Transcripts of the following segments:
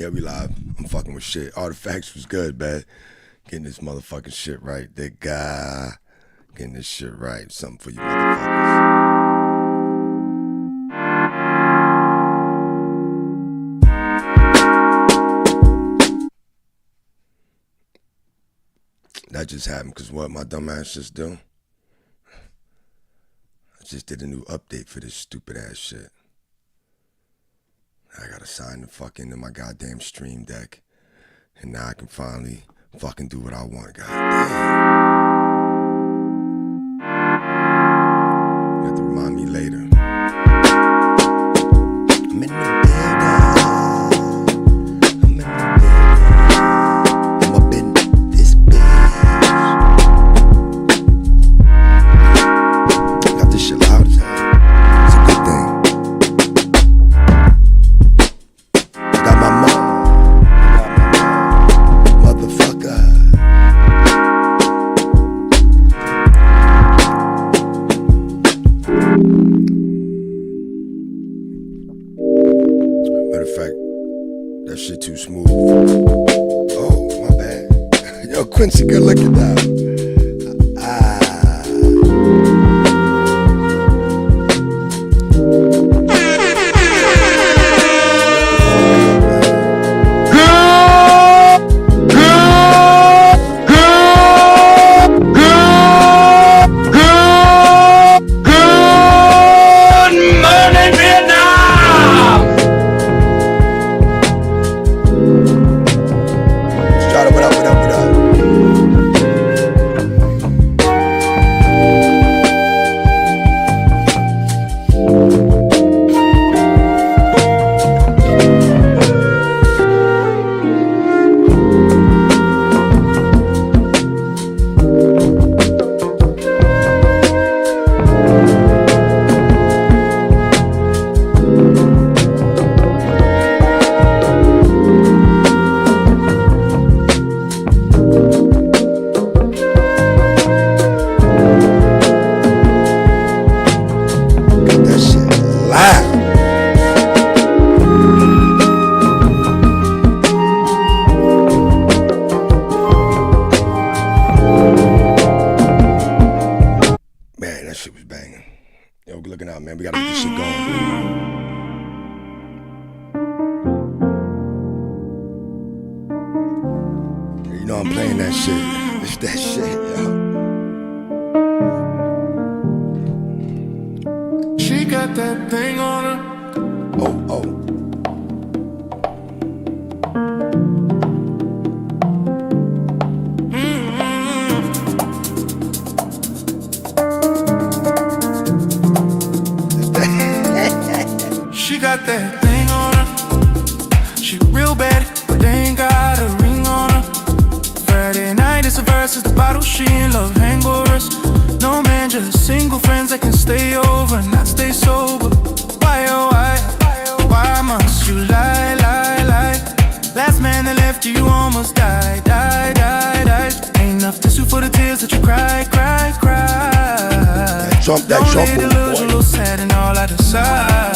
Yeah, we live. I'm fucking with shit. Artifacts was good, man. Getting this motherfucking shit right. That guy getting this shit right. Something for you motherfuckers. That just happened because what my dumb ass just do? I just did a new update for this stupid ass shit. I gotta sign the fuck into my goddamn stream deck. And now I can finally fucking do what I want. God damn. You have to remind me later. I'm in the building. I'm in the building. I'm up in this bitch. Got this shit loud as hell. It's a good thing. I got my mom. Matter of fact, that shit too smooth. Oh, my bad. Yo, Quincy, good looking now. Man, that shit was banging. Yo, good looking out, man. We gotta get this shit going. You know I'm playing that shit. It's that shit, yo. She got that thing on her. Oh. She got that thing on her. She real bad, but they ain't got a ring on her. Friday night is the versus the bottle. She in love hangovers. No man, just single friends that can stay over and not stay sober. Why, oh why must you lie? Last man that left you almost died. Ain't enough tissue for the tears that you cry. That Trump, a little sad and all I decide.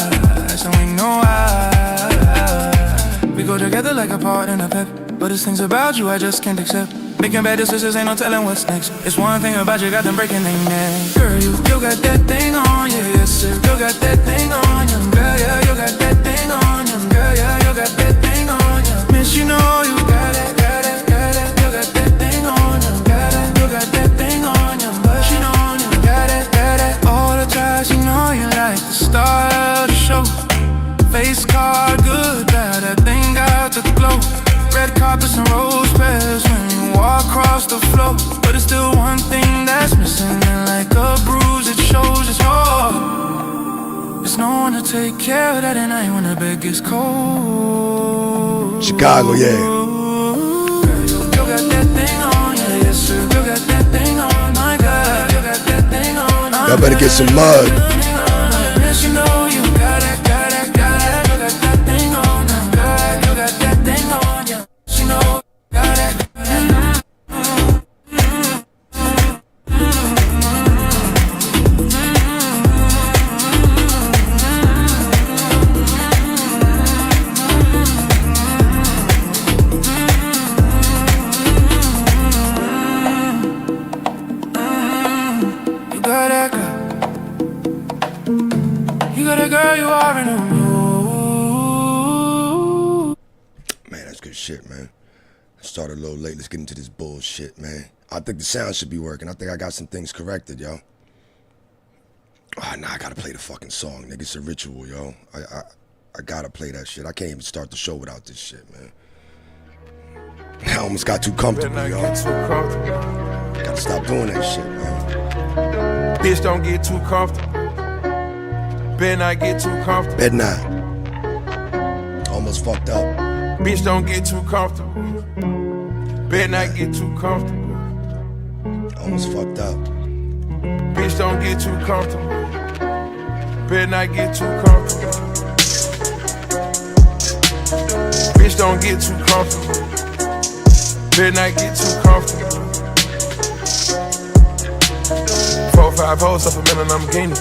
So we know why. We go together like a part and a pep. But it's things about you I just can't accept. Making bad decisions, ain't no telling what's next. It's one thing about you, got them breaking their neck. Girl, you got that thing on you, yes sir. You got that thing on you, girl, yeah. You got that thing on you, girl, yeah. You got that thing on you. Miss, you know you got it. You got that thing on you, you got that thing on you, but she know you got it. All the times you know you like the star of the show. Face card, good, bad, that thing got the glow. Red carpets and rose petals when you walk across the floor. But it's still one thing that's missing, and like a bruise it shows it's raw. There's no one to take care of that at night when the bed gets cold. Chicago, yeah. You got that thing on, yeah, yes sir. You got that thing on, my God. You got that thing on. Y'all better get some mud. Yes, you know you got it. You got that thing on, God. You got that thing on, yeah. You know, got it. got that girl. You got a girl, you already know. Man, that's good shit, man. I started a little late. Let's get into this bullshit, man. I think the sound should be working. I think I got some things corrected, yo. Nah, I gotta play the fucking song, nigga. It's a ritual, yo. I gotta play that shit. I can't even start the show without this shit, man. I almost got too comfortable, yo. Gotta stop doing that shit, man. Bitch, don't get too comfortable. Better not get too comfortable. Better not. Almost fucked up. Bitch, don't get too comfortable. Better not get too comfortable. Almost fucked up. Bitch, don't get too comfortable. Better not get too comfortable. Bitch, don't get too comfortable. Better not get too comfortable. 4 or 5 hoes up a minute, I'm gaining.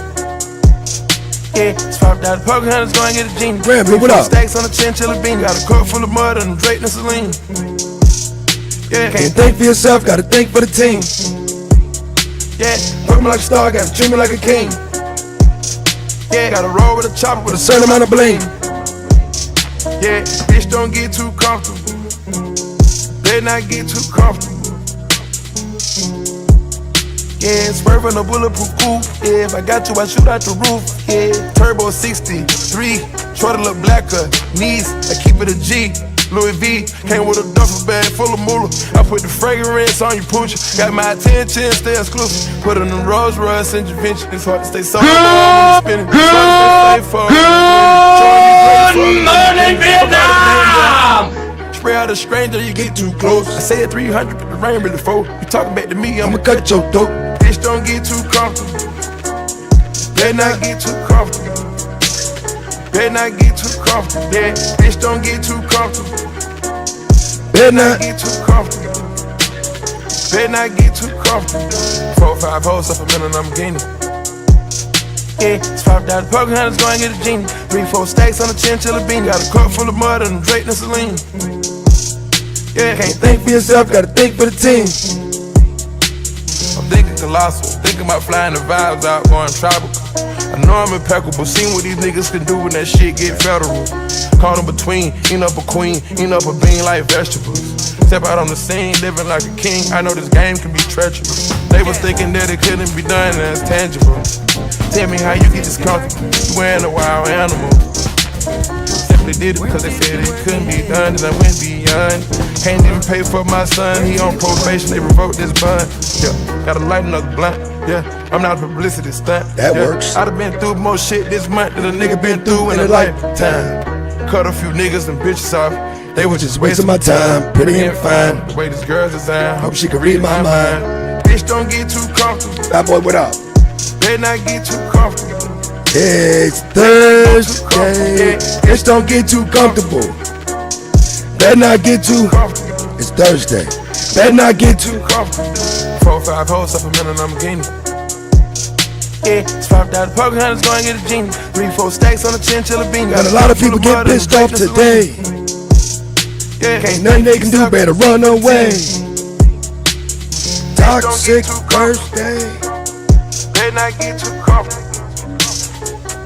Yeah, swapped out the poker hunters, go and get a genie. Ramblin', what up? Stacks on a chinchilla bean. Got a cup full of mud and Drake and Celine. Yeah, Can't think for yourself, gotta think for the team. yeah, Work me like a star, gotta treat me like a king. yeah. Got a roll with a chopper with A a certain amount of bling. yeah. Bitch, don't get too comfortable. Better not get too comfortable. Yeah, swerving a bulletproof coupe. Yeah, if I got you, I shoot out the roof. Yeah, turbo 63, short a little blacker. Knees, I keep it a G. Louis V came with a duffel bag full of moolah. I put the fragrance on your pooch. Got my attention, stay exclusive. Put it in the Rolls Royce intervention. It's hard to stay sober, I'm spinning. Good morning, Vietnam! Spray out a stranger, you get too close. I said 300, but the rain really fall. You talking back to me, I'ma cut your throat. Bitch, don't get too comfortable. Better not get too comfortable. Better not get too comfortable. Yeah, bitch, don't get too comfortable. Better Not not. get too comfortable. Better not get too comfortable. 4 or 5 hoes up a minute, I'm gaining. Yeah, swapped out the poker hunters, go and get a genie. 3, 4 stacks on a chinchilla bean. Got a cup full of mud and Drake and Celine. Yeah, can't Think for yourself, gotta think for the team. I'm thinking colossal, thinking about flying the vibes out, going tropical. I know I'm impeccable, seen what these niggas can do when that shit get federal. Caught in between, eating up a queen, eating up a bean like vegetables. Step out on the scene, living like a king. I know this game can be treacherous. They was thinking that it couldn't be done and it's tangible. Tell me how you get this comfortable, you wearing a wild animal. Simply did it cause they said it couldn't be done, and I went beyond. Can't even pay for my son, he on probation, they revoked this bond. Yeah, gotta light another blunt. Yeah, I'm not a publicity stunt. That yeah, works. I done been through more shit this month than a nigga been through in a lifetime. Cut a few niggas and bitches off. They was just Wasting my time, pretty and fine. The way this girl's designed. Hope she can read my mind. Bitch, don't get too comfortable. That boy, what up? Better not get too comfortable. It's Thursday. Bitch, don't get too comfortable. Better not get too. Comfortable. It's Thursday. Better not get too. Comfortable. 4 or 5 hoes up a minute, I'm gaining. Yeah, swapped out the poker hunters, go and get a genie. 3, 4 stacks on a chinchilla bean. Got a lot of people get pissed off today. Yeah, Ain't nothing they can do, better run away. Toxic Thursday. Better not get too comfortable.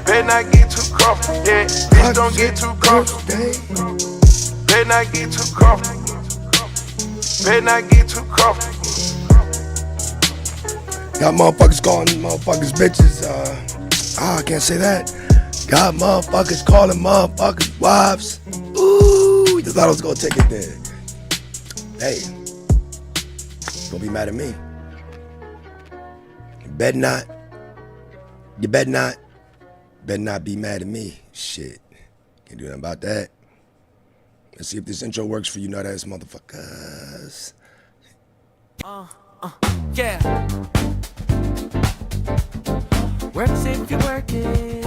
Better not get too comfortable. Yeah, bitch, don't get too comfortable. Better not get too comfortable. Better not get too comfortable. Got motherfuckers calling motherfuckers bitches. I can't say that. Got motherfuckers calling motherfuckers wives. Ooh, you thought I was gonna take it there. Hey, don't be mad at me. You better not. You better not. Better not be mad at me. Shit. Can't do nothing about that. Let's see if this intro works for you nut ass motherfuckers. Yeah. Works if you're working.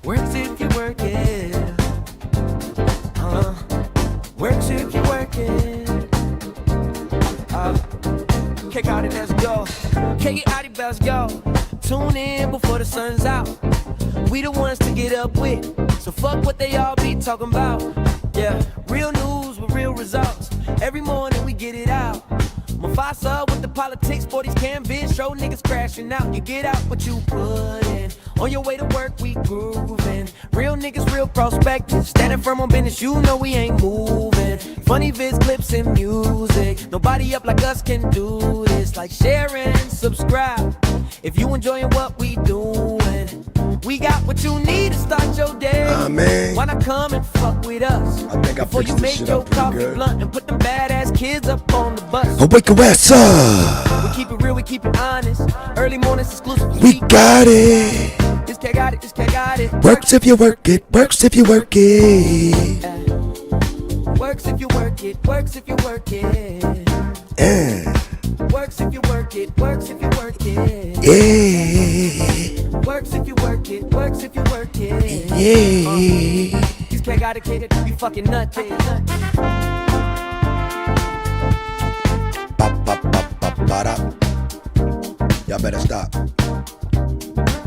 Works if you're working. Works if you're working. Khaotic, let's go. Khaotic, let's go. Tune in before the sun's out. We the ones to get up with. So fuck what they all be talking about. Yeah, real news with real results. Every morning we get it out. My Mufasa with the politics, for these canvas, show niggas crashing out. You get out what you put in. On your way to work, we grooving. Real niggas, real prospectors. Standing firm on business, you know we ain't moving. Funny vids, clips, and music. Nobody up like us can do this. Like share and subscribe if you enjoying what we doing. We got what you need to start your day. Man. Why not come and fuck with us? I think I before fixed you this make shit your up pretty coffee good. blunt and put them badass kids up on the bus. Oh, wake your ass up. We keep it real, we keep it honest. Early mornings exclusive. We got it. This cat got it, this cat got it. Works if you work it, works if you work it. Works if you work it, works if you work it. Works if you work it, works if you work it. Yeah. Works if you work it, works if you work it. Yeah. This cat got it, you fucking nutty. Bop, bop, bop, bop, bop, up. Y'all better stop.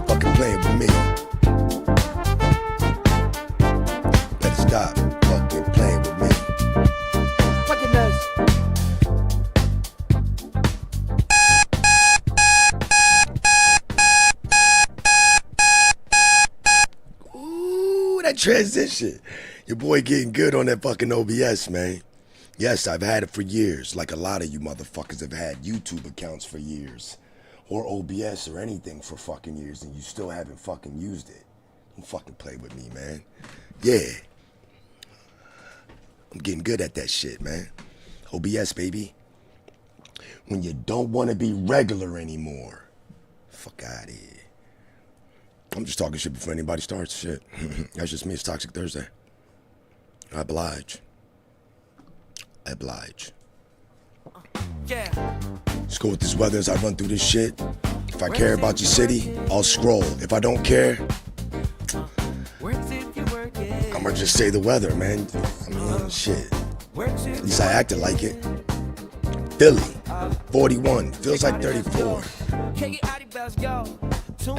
Fucking playing with me. Better stop. Fucking playing with me. Fucking nuts. Ooh, that transition. Your boy getting good on that fucking OBS, man. Yes, I've had it for years, like a lot of you motherfuckers have had YouTube accounts for years, or OBS or anything for fucking years, and you still haven't fucking used it. Don't fucking play with me, man. Yeah. I'm getting good at that shit, man. OBS, baby. When you don't want to be regular anymore. Fuck out of here. I'm just talking shit before anybody starts shit. That's just me. It's Toxic Thursday. I oblige. I oblige. Yeah. Let's go with this weather as I run through this shit. If I care about your city, I'll scroll. If I don't care, I'm gonna just say the weather, man. I mean, shit. At least I acted like it. Philly, 41. Feels like 34.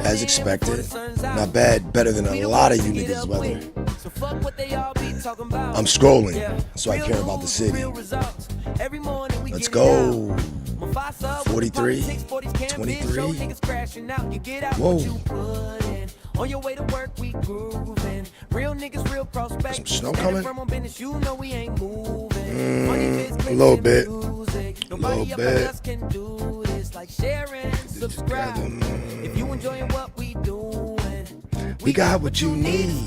As expected. Not bad. Better than a lot of you niggas' weather. I'm scrolling, so I care about the city. Let's go. 43, 23. Whoa. On your way to work, we grooving. Real niggas, real prospects. Some snow coming? A little bit. A little bit. If you enjoying what we doing, we got what you need.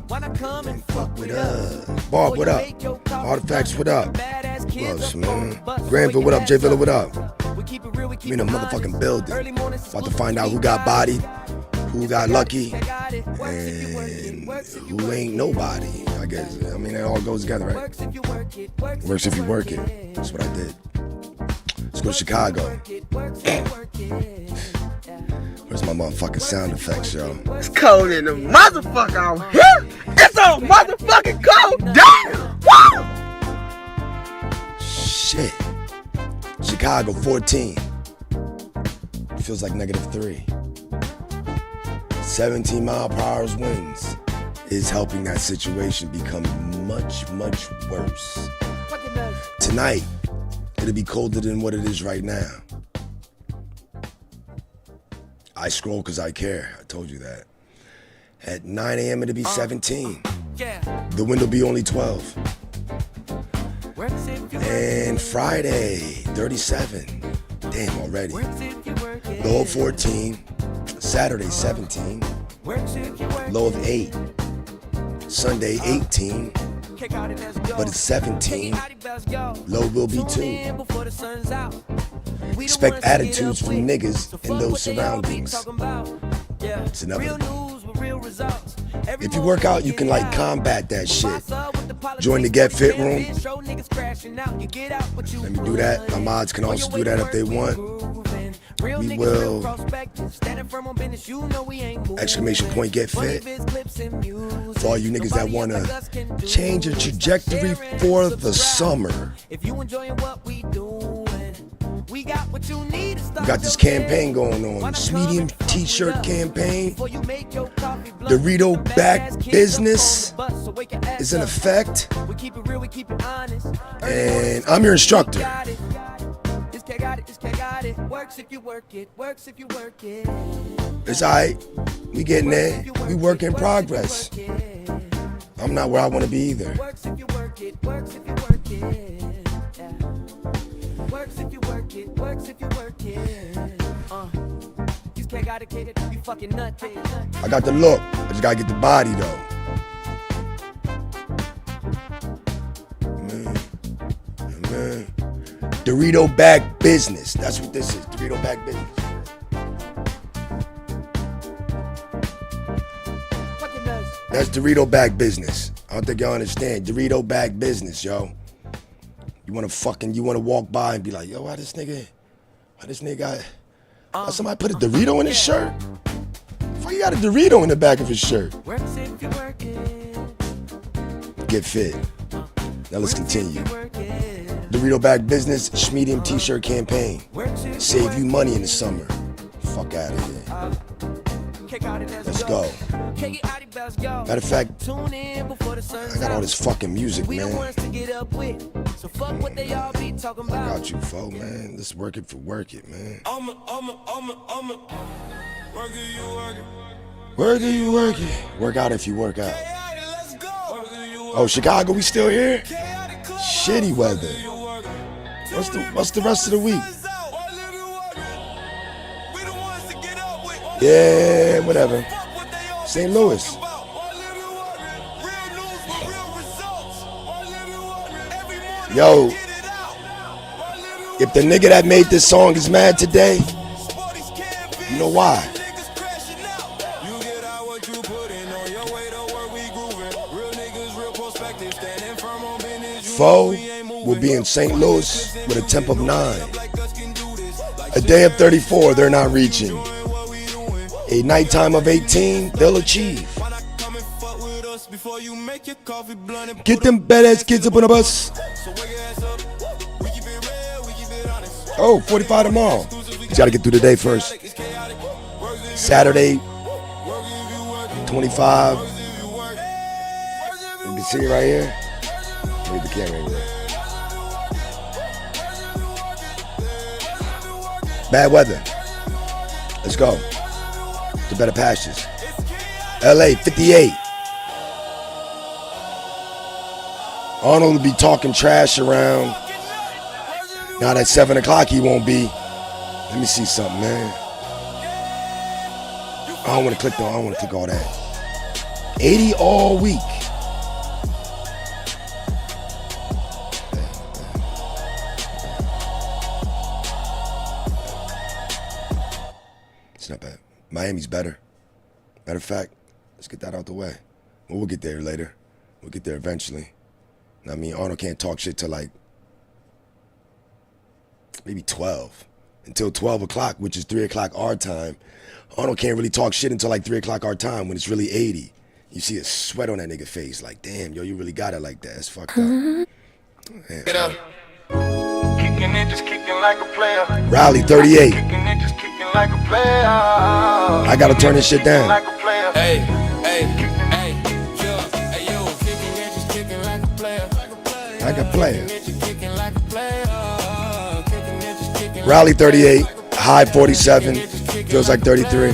Wanna come and fuck with us. Bob, what up? Artifacts, what up? Close, man. Granville, what up? J Villa, what up? We in a motherfucking building. About to find out who got bodied, who got lucky, and who ain't nobody, I guess. I mean, it all goes together, right? Works if you work it. That's what I did. Let's go to Chicago. Where's my motherfucking sound effects, yo? It's cold in the motherfucker out here. It's so motherfucking cold. Damn. Woo! Shit. Chicago 14. Feels like -3. 17 mile per hour winds is helping that situation become much, much worse. Tonight, it'll be colder than what it is right now. I scroll because I care. I told you that. At 9 a.m. it'll be 17. The wind will be only 12. And Friday, 37. Damn, already. Low of 14. Saturday, 17. Low of 8. Sunday, 18. But it's 17. Low will be 2. Expect attitudes from niggas in those surroundings. It's another. If you work out, you can like combat that shit. Join the Get Fit room. Let me do that. My mods can also do that if they want. We will exclamation point get fit. For all you niggas that wanna change your trajectory for the summer. We got this campaign going on. This medium t-shirt campaign. Dorito back business is in effect. And I'm your instructor. it works if you work it, works if you work it. It's alright. We getting there. We work in progress. I'm not where I want to be either. Works if you work it, works if you work it. Yeah. Works if you work it, works if you work it. You can't got it, kid, you fucking nut. I got the look. I just gotta get the body though. Man. Dorito bag business. That's what this is. Dorito bag business. That's Dorito bag business. I don't think y'all understand. Dorito bag business, yo. You wanna walk by and be like, yo, why this nigga got somebody put a Dorito in his shirt? Why you got a Dorito in the back of his shirt? Get fit. Now let's continue. Dorito bag business, Schmedium t-shirt campaign. Save you money in the summer. Fuck out of here. Let's go. Matter of fact, I got all this fucking music, man. I got you, fo, man. Let's work it, man. Work it. Work out if you work out. Oh, Chicago, we still here? Shitty weather. What's the rest of the week? Yeah, whatever. St. Louis. Yo, if the nigga that made this song is mad today, you know why? Foe will be in St. Louis with a temp of 9. A day of 34, they're not reaching. A nighttime of 18, they'll achieve. Get them badass kids up on a bus. Oh, 45 tomorrow. You gotta get through the day first. Saturday, 25. You can see it right here. Leave the camera in there. Bad weather. Let's go to better pastures. LA 58. Arnold will be talking trash around. Now at 7 o'clock he won't be. Let me see something, man. I don't want to click though. I don't want to click all that. 80 all week. It's not bad. Miami's better. Matter of fact, let's get that out the way. Well, we'll get there later. We'll get there eventually. I mean, Arnold can't talk shit till like maybe 12. Until 12 o'clock, which is 3 o'clock our time. Arnold can't really talk shit until like 3 o'clock our time when it's really 80. You see a sweat on that nigga face. Like, damn, yo, you really got it like that. It's fucked up. Damn. Get up. Kicking it, just kicking like a player. Raleigh 38. Kicking it, just kicking like a player. I gotta turn this shit down. Like a player. Hey, yo, kicking it, just kicking like a player. Like a player. Raleigh 38, high 47, feels like 33.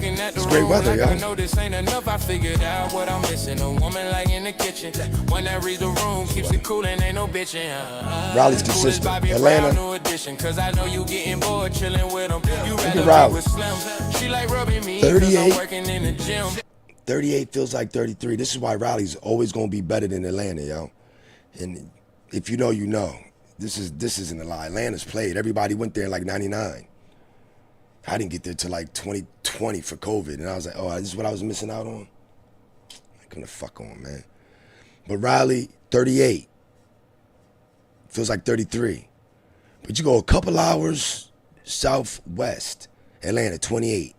It's great weather, yo. I know this ain't enough. I figured out what I'm missing. A woman like in the kitchen. One that reads the room, keeps it cool and ain't no bitching. Raleigh's consistent. Atlanta. Cause I know you getting bored chilling with them. You Look at Raleigh. She like rubbing me 38. working in the gym. 38 feels like 33. This is why Raleigh's always gonna be better than Atlanta, yo. And if you know, you know. This isn't a lie. Atlanta's played. Everybody went there in like 99. I didn't get there till like 2020 for COVID. And I was like, oh, this is what I was missing out on? I couldn't fuck on, man. But Raleigh, 38. Feels like 33. But you go a couple hours southwest, Atlanta, 28.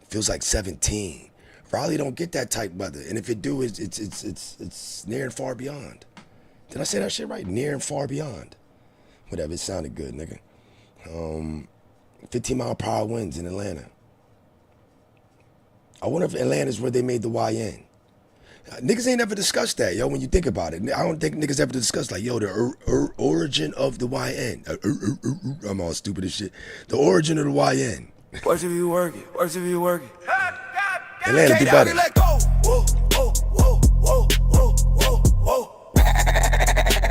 Feels like 17. Raleigh don't get that type weather. And if it do, it's near and far beyond. Did I say that shit right? Near and far beyond. Whatever, it sounded good, nigga. 15-mile-per-hour winds in Atlanta. I wonder if Atlanta's where they made the YN. Niggas ain't ever discussed that, yo, when you think about it. I don't think niggas ever discussed, like, yo, the origin of the YN. I'm all stupid as shit. The origin of the YN. Works if you work it, works if you work it. Atlanta, do better.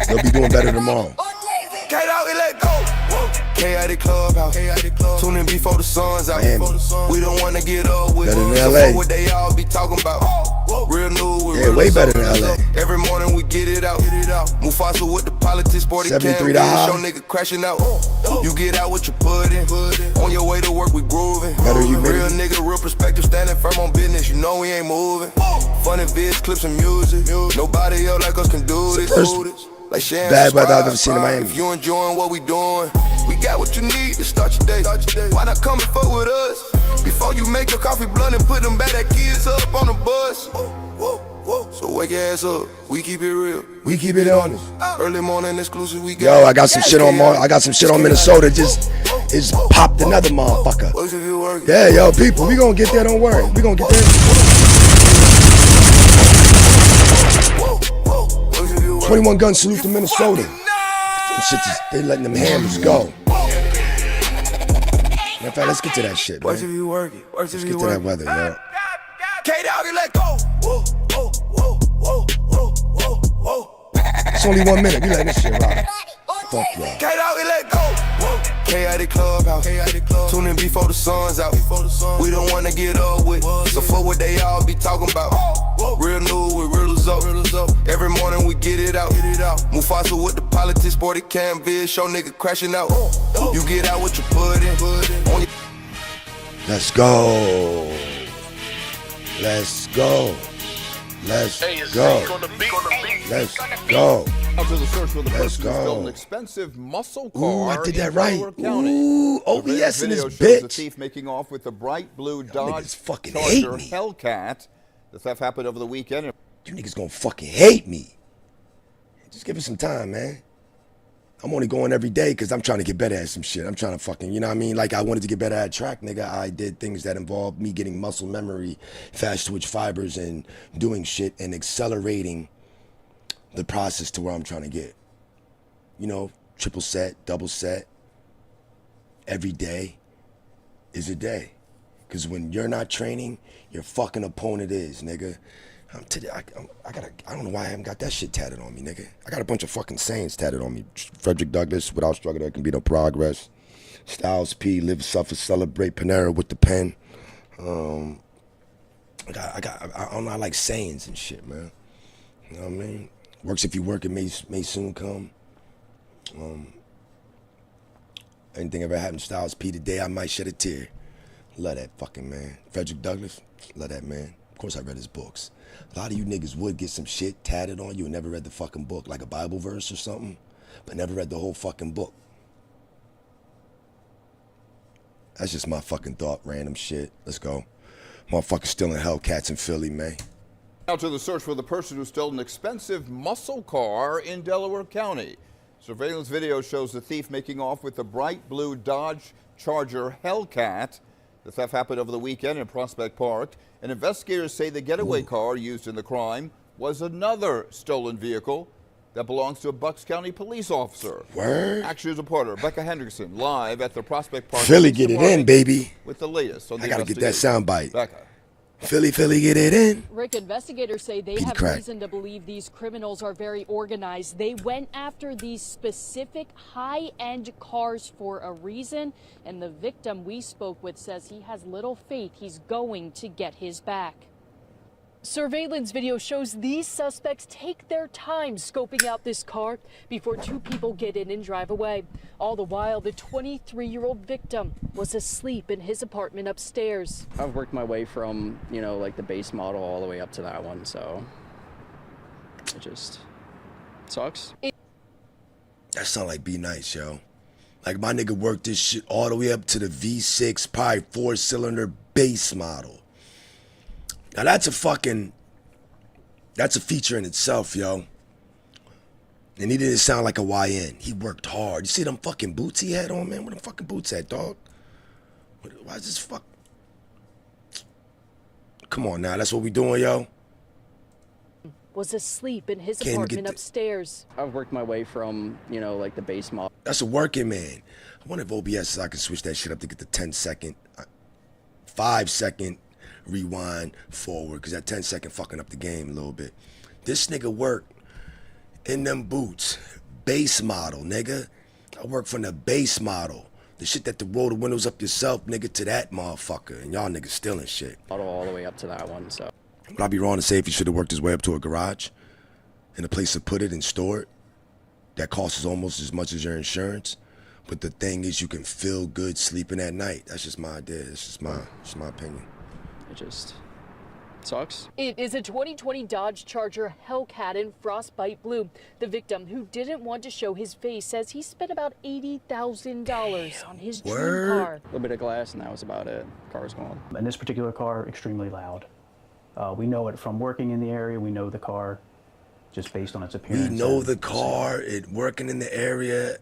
They'll be doing better tomorrow. Chaotic clubhouse. Tune in before the sun's out. Miami. We don't wanna get up with Better than so LA. fuck what they all be talking about. Real news with Yeah, real way better results. than LA. Every morning we get it out. Mufasa with the politics, sporty 73 canvas. to high. Show nigga crashing out. You get out what you put in. On your way to work we grooving. Better humidity. Real nigga, real perspective, standing firm on business. You know we ain't moving. Funny vids, clips and music. Nobody else like us can do this. First Like sharing bad weather I've subscribe. ever seen in Miami. If you enjoying what we doing, we got what you need to start your day. Why not come and fuck with us? Before you make your coffee blunt and put them bad kids up on the bus. So wake your ass up, we keep it real. We keep it honest. Early morning exclusive, we got. Yo, I got some shit on Minnesota. Just popped another motherfucker. Works if you work it. Yeah, yo, people, we gonna get there. Don't worry, we gonna get there. Works if you work it. 21 gun salute to Minnesota. Them shit just, they letting them hammers go. Matter of fact, let's get to that shit, Works if man. you work it, works if Let's you get to work that weather, yo. K-Dog, you let go. It's only 1 minute. We letting this shit rock. Fuck y'all. K-Dog, you let go. Chaotic clubhouse. Tune in before the sun's out. We don't wanna get up with. So fuck what they all be talking about. Real news with real results. Every morning we get it out. Mufasa with the politics, sporty canvas. Show nigga crashing out. You get out what you put in. On your Let's go. Let's go. Let's go. Let's go. After the search for the Let's person who go. stole an expensive muscle car Ooh, I did that in right. Delaware County. Ooh, Surveillance OBS in this video shows the bitch. thief making off with the bright blue Dodge niggas fucking hate Charger me. Hellcat. The theft happened over the weekend. You niggas gonna fucking hate me. Just give it some time, man. I'm only going every day because I'm trying to get better at some shit. I'm trying to fucking, you know what I mean? Like, I wanted to get better at track, nigga. I did things that involved me getting muscle memory, fast twitch fibers, and doing shit and accelerating the process to where I'm trying to get. You know, triple set, double set. Every day is a day. Because when you're not training, your fucking opponent is, nigga. I don't know why I haven't got that shit tatted on me, nigga. I got a bunch of fucking sayings tatted on me. Frederick Douglass, without struggle there can be no progress. Styles P, live, suffer, celebrate. Panera with the pen. I don't know, I like sayings and shit, man. You know what I mean? Works if you work, it may soon come. Anything ever happened to Styles P today, I might shed a tear. Love that fucking man. Frederick Douglass, love that man. Of course I read his books. A lot of you niggas would get some shit tatted on you and never read the fucking book, like a Bible verse or something, but never read the whole fucking book. That's just my fucking thought, random shit. Let's go. Motherfuckers stealing Hellcats in Philly, man. Now to the search for the person who stole an expensive muscle car in Delaware County. Surveillance video shows the thief making off with the bright blue Dodge Charger Hellcat. The theft happened over the weekend in Prospect Park, and investigators say the getaway car used in the crime was another stolen vehicle that belongs to a Bucks County police officer. Word? Action News reporter Becca Hendrickson live at the Prospect Park. Philly, Police get it in, Department baby. with the latest on the I gotta get that investigation. soundbite. Becca. Philly, get it in. Rick, investigators say they Petey have crack. reason to believe these criminals are very organized. They went after these specific high-end cars for a reason, and the victim we spoke with says he has little faith he's going to get his back. Surveillance video shows these suspects take their time scoping out this car before two people get in and drive away. All the while, the 23-year-old victim was asleep in his apartment upstairs. I've worked my way from, you know, like the base model all the way up to that one, so it just sucks. That sound like Be Nice, yo. Like my nigga worked this shit all the way up to the V6, probably 4-cylinder base model. Now that's a feature in itself, yo. And he didn't sound like a YN. He worked hard. You see them fucking boots he had on, man? Where them fucking boots at, dog? Why is this fuck? Come on now, that's what we doing, yo. was asleep in his Can't even apartment get upstairs. I've worked my way from, you know, like the base model. That's a working man. I wonder if OBS I can switch that shit up to get the 10-second, 5-second rewind forward, because that 10-second fucking up the game a little bit. This nigga worked in them boots. Base model, nigga. I work from the base model. The shit that to roll the windows up yourself, nigga, to that motherfucker. And y'all niggas stealing shit. All the way up to that one, so. Would I be wrong to say if he should have worked his way up to a garage and a place to put it and store it? That costs almost as much as your insurance. But the thing is, you can feel good sleeping at night. That's just my idea. It's just my opinion. It just sucks. It is a 2020 Dodge Charger Hellcat in frostbite blue. The victim, who didn't want to show his face, says he spent about $80,000 on his dream car. A little bit of glass, and that was about it. Car's gone. And this particular car, extremely loud. We know it from working in the area. We know the car just based on its appearance. We know the car, it working in the area.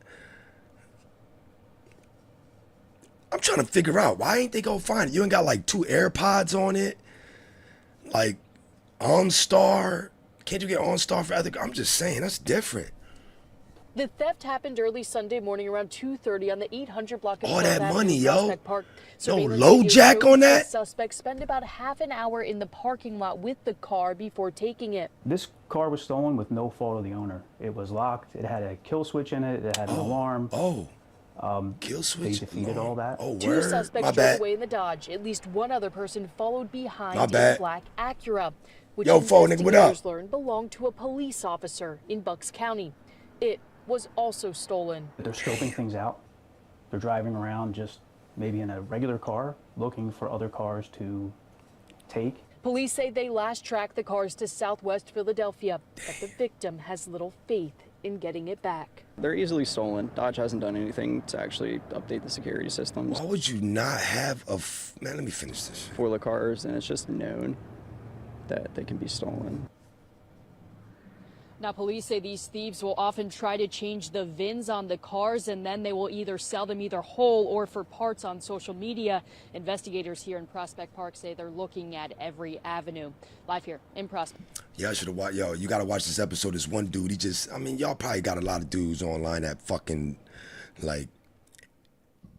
I'm trying to figure out, why ain't they gonna find it? You ain't got like 2 AirPods on it? Like OnStar? Can't you get OnStar for other? I'm just saying, that's different. The theft happened early Sunday morning around 2:30 on the 800 block of All that Avenue, money, yo. Prospect Park. No Surveillance low video jack shows on that? the suspect spent about half an hour in the parking lot with the car before taking it. This car was stolen with no fault of the owner. It was locked. It had a kill switch in it. It had an alarm. Kill They switch. defeated all that. Oh, Two word. suspects My drove bad. away in the Dodge. At least one other person followed behind My in a bad. black Acura, which Yo, phone nigga, what up? investigators learned belonged to a police officer in Bucks County. It was also stolen. They're scoping things out. They're driving around just maybe in a regular car, looking for other cars to take. Police say they last tracked the cars to Southwest Philadelphia, but the victim has little faith in getting it back. They're easily stolen. Dodge hasn't done anything to actually update the security systems Why would you not have a man, let me finish this. for the cars, and it's just known that they can be stolen. Now, police say these thieves will often try to change the VINs on the cars, and then they will either sell them either whole or for parts on social media. Investigators here in Prospect Park say they're looking at every avenue. Live here in Prospect. Yeah, I should have watched. Yo, you gotta watch this episode. This one dude, y'all probably got a lot of dudes online that fucking, like,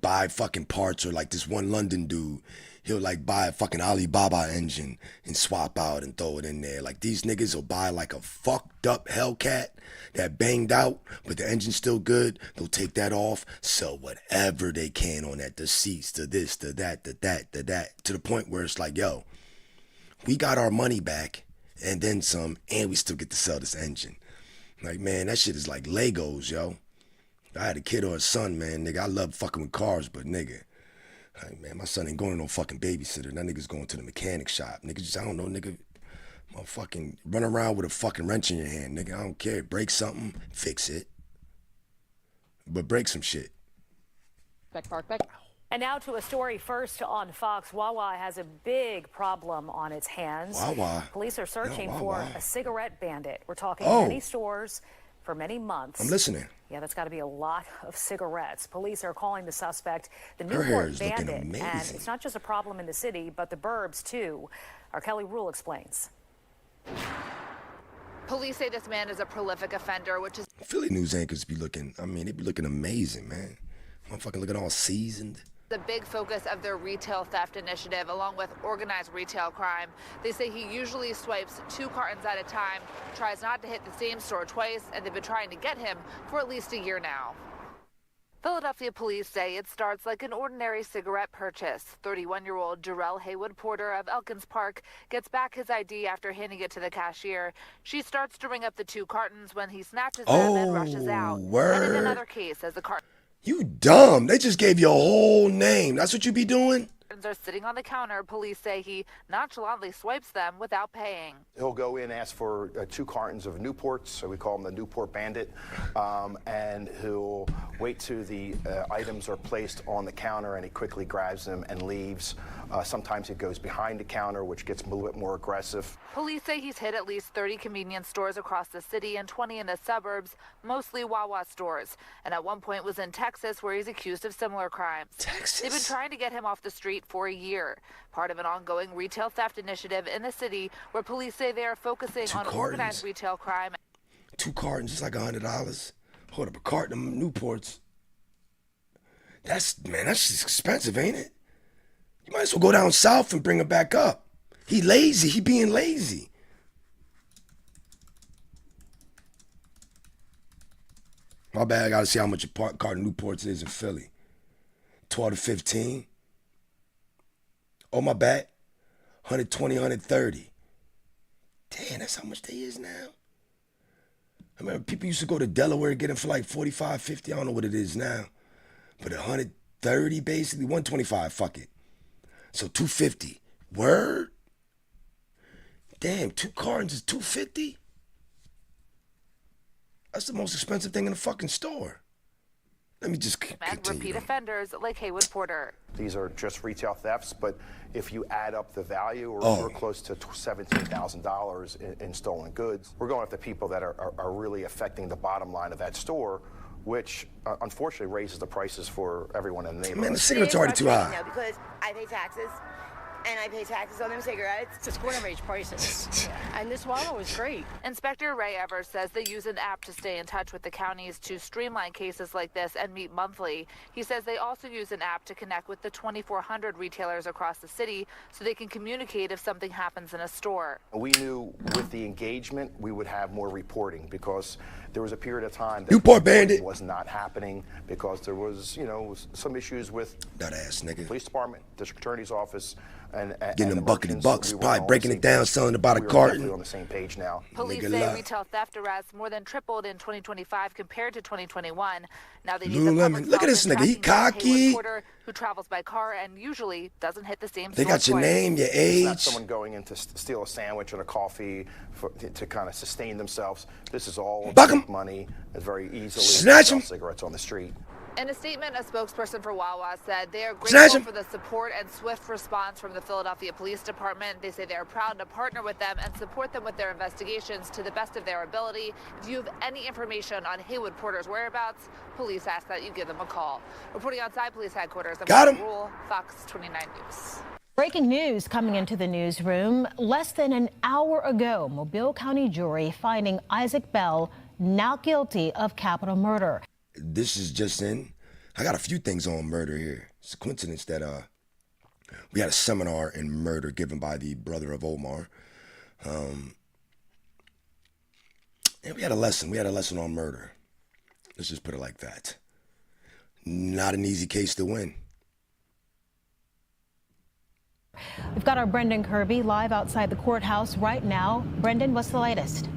buy fucking parts, or like this one London dude, he'll like buy a fucking Alibaba engine and swap out and throw it in there. Like, these niggas will buy like a fucked up Hellcat that banged out, but the engine's still good. They'll take that off, sell whatever they can on that, the seats, to this, to that, to that, to that, to the point where it's like, yo, we got our money back and then some, and we still get to sell this engine. Like, man, that shit is like Legos, yo. I had a kid or a son, man, nigga. I love fucking with cars, but nigga, like, man, my son ain't going to no fucking babysitter. That nigga's going to the mechanic shop. Nigga, just, I don't know, nigga, motherfucking run around with a fucking wrench in your hand, nigga. I don't care. Break something, fix it. But break some shit. Back. And now to a story first on Fox. Wawa has a big problem on its hands. Wawa. Police are searching Yeah, for Wawa. a cigarette bandit. We're talking Oh. many stores for many months. I'm listening. Yeah, that's got to be a lot of cigarettes. Police are calling the suspect the Her hair Newport is looking Bandit. And amazing. it's not just a problem in the city, but the burbs too. Our Kelly Rule explains. Police say this man is a prolific offender, which is Philly news anchors be looking, I mean, they be looking amazing, man. Motherfucking looking all seasoned. the big focus of their retail theft initiative, along with organized retail crime. They say he usually swipes 2 cartons at a time, tries not to hit the same store twice, and they've been trying to get him for at least a year now. Philadelphia police say it starts like an ordinary cigarette purchase. 31-year-old Jarrell Haywood Porter of Elkins Park gets back his ID after handing it to the cashier. She starts to ring up the 2 cartons when he snatches them and rushes out. Word. And in another case, as the cartons You dumb. They just gave you a whole name. That's what you be doing? are sitting on the counter, police say he nonchalantly swipes them without paying. He'll go in, ask for 2 cartons of Newports, so we call him the Newport Bandit, and he'll wait till the items are placed on the counter, and he quickly grabs them and leaves. Sometimes he goes behind the counter, which gets a little bit more aggressive. Police say he's hit at least 30 convenience stores across the city and 20 in the suburbs, mostly Wawa stores, and at one point was in Texas, where he's accused of similar crimes. Texas? They've been trying to get him off the street street for a year, part of an ongoing retail theft initiative in the city where police say they are focusing on organized retail crime. 2 cartons is like $100. Hold up, a carton of Newports. That's just expensive, ain't it? You might as well go down south and bring it back up. He lazy. He being lazy. My bad. I gotta see how much a carton of Newports is in Philly. 12 to 15. Oh, my bad. 120, 130. Damn, that's how much they is now. I remember people used to go to Delaware and get them for like 45, 50. I don't know what it is now. But 130 basically, 125, fuck it. So 250. Word? Damn, 2 cartons is 250? That's the most expensive thing in the fucking store. Let me just continue. And repeat offenders like Haywood Porter. These are just retail thefts, but if you add up the value, we're close to $17,000 in stolen goods. We're going after people that are really affecting the bottom line of that store, which unfortunately raises the prices for everyone in the neighborhood. Man, the cigarettes are already too high. No, because I pay taxes, and I pay taxes on them cigarettes. It's going to raise prices. And this wallow is great. Inspector Ray Evers says they use an app to stay in touch with the counties to streamline cases like this and meet monthly. He says they also use an app to connect with the 2,400 retailers across the city so they can communicate if something happens in a store. We knew with the engagement we would have more reporting because there was a period of time that Newport Bandit was not happening because there was, you know, some issues with that ass nigga. Police department, district attorney's office, and getting them buckety bucks, probably breaking it down, selling about a carton. We're on the same page now. Police say retail theft arrests more than tripled in 2025 compared to 2021. Now they need the public's Look at this nigga, he cocky. Porter, who travels by car and usually doesn't hit the same. They got your name, your age. It's not someone going in to steal a sandwich and a coffee to kind of sustain themselves. This is all money. It's very easily snatch them. Cigarettes on the street. In a statement, a spokesperson for Wawa said they are grateful for the support and swift response from the Philadelphia Police Department. They say they are proud to partner with them and support them with their investigations to the best of their ability. If you have any information on Haywood Porter's whereabouts, police ask that you give them a call. Reporting outside police headquarters, I'm Rule, Fox 29 News. Breaking news coming into the newsroom. Less than an hour ago, Mobile County jury finding Isaac Bell not guilty of capital murder. This is just in. I got a few things on murder here. It's a coincidence that we had a seminar in murder given by the brother of Omar. And we had a lesson. We had a lesson on murder. Let's just put it like that. Not an easy case to win. We've got our Brendan Kirby live outside the courthouse right now. Brendan, what's the latest?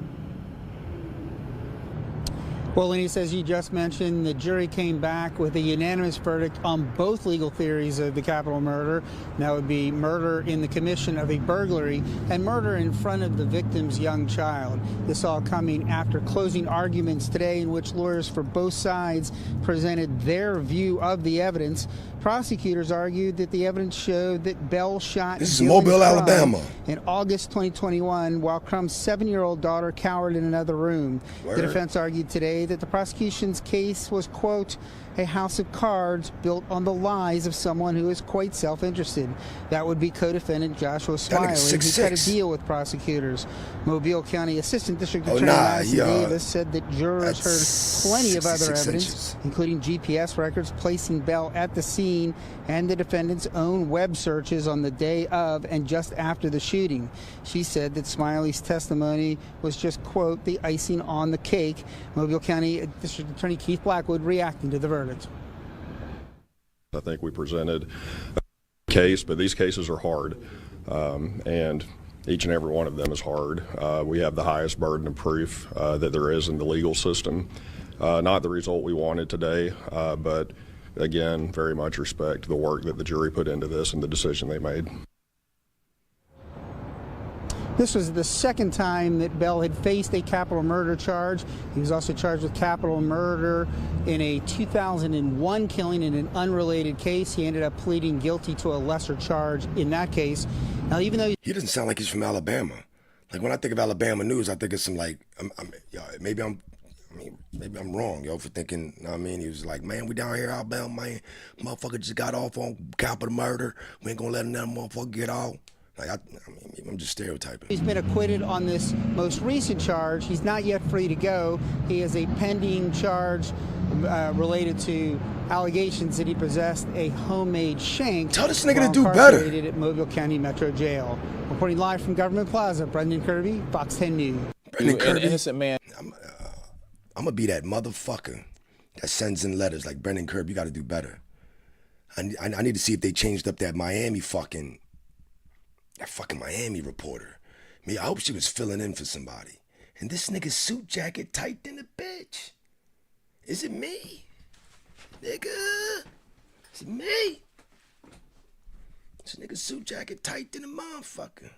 Well, Lenise, as you just mentioned, the jury came back with a unanimous verdict on both legal theories of the capital murder. That would be murder in the commission of a burglary and murder in front of the victim's young child. This all coming after closing arguments today in which lawyers for both sides presented their view of the evidence. Prosecutors argued that the evidence showed that Bell shot This is Mobile, Alabama. in August 2021 while Crumb's 7-year-old daughter cowered in another room. Word. The defense argued today that the prosecution's case was, quote, a house of cards built on the lies of someone who is quite self-interested. That would be co-defendant Joshua Smiley, who had a deal with prosecutors. Mobile County Assistant District Attorney Madison Davis said that jurors heard plenty of other evidence, including GPS records placing Bell at the scene and the defendant's own web searches on the day of and just after the shooting. She said that Smiley's testimony was just, quote, the icing on the cake. Mobile County District Attorney Keith Blackwood reacting to the verdict. I think we presented a case, but these cases are hard, and each and every one of them is hard. We have the highest burden of proof that there is in the legal system. Not the result we wanted today, but again, very much respect the work that the jury put into this and the decision they made. This was the second time that Bell had faced a capital murder charge. He was also charged with capital murder in a 2001 killing in an unrelated case. He ended up pleading guilty to a lesser charge in that case. Now, even though he doesn't sound like he's from Alabama. Like when I think of Alabama news, I think it's some like maybe I'm I mean, maybe I'm wrong, yo, for thinking, you know what I mean? He was like, man, we down here, Alabama, man. Motherfucker just got off on capital murder. We ain't gonna let another motherfucker get off. Like, I mean, I'm just stereotyping. He's been acquitted on this most recent charge. He's not yet free to go. He has a pending charge related to allegations that he possessed a homemade shank. Tell this nigga to do better. Incarcerated at Mobile County Metro Jail. Reporting live from Government Plaza, Brendan Kirby, Fox 10 News. Brendan Kirby, an innocent man. I'm gonna be that motherfucker that sends in letters like, Brendan Kirby, you gotta do better. I need to see if they changed up that Miami fucking Miami reporter. I hope she was filling in for somebody. And this nigga's suit jacket tight than a bitch. Is it me? Nigga? Is it me? This nigga's suit jacket tight than a motherfucker.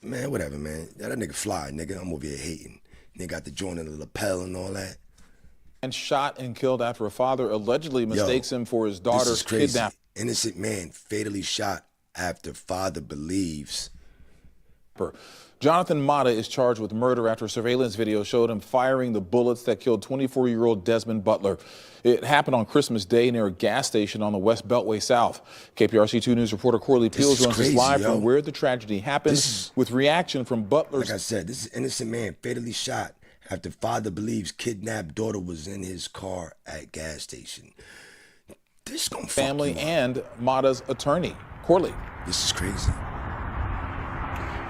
Man, whatever, man. That nigga fly, nigga. I'm over here hating. Nigga got the joint in the lapel and all that. And shot and killed after a father allegedly mistakes him for his daughter's kidnapping. Innocent man fatally shot after father believes. Jonathan Mata is charged with murder after surveillance video showed him firing the bullets that killed 24-year-old Desmond Butler. It happened on Christmas Day near a gas station on the West Beltway South. KPRC 2 News reporter Corley Peel joins us live from where the tragedy happened with reaction from Butler's. Like I said, this is innocent man fatally shot after father believes kidnapped daughter was in his car at gas station. This gonna family and Mata's attorney. Corley. This is crazy.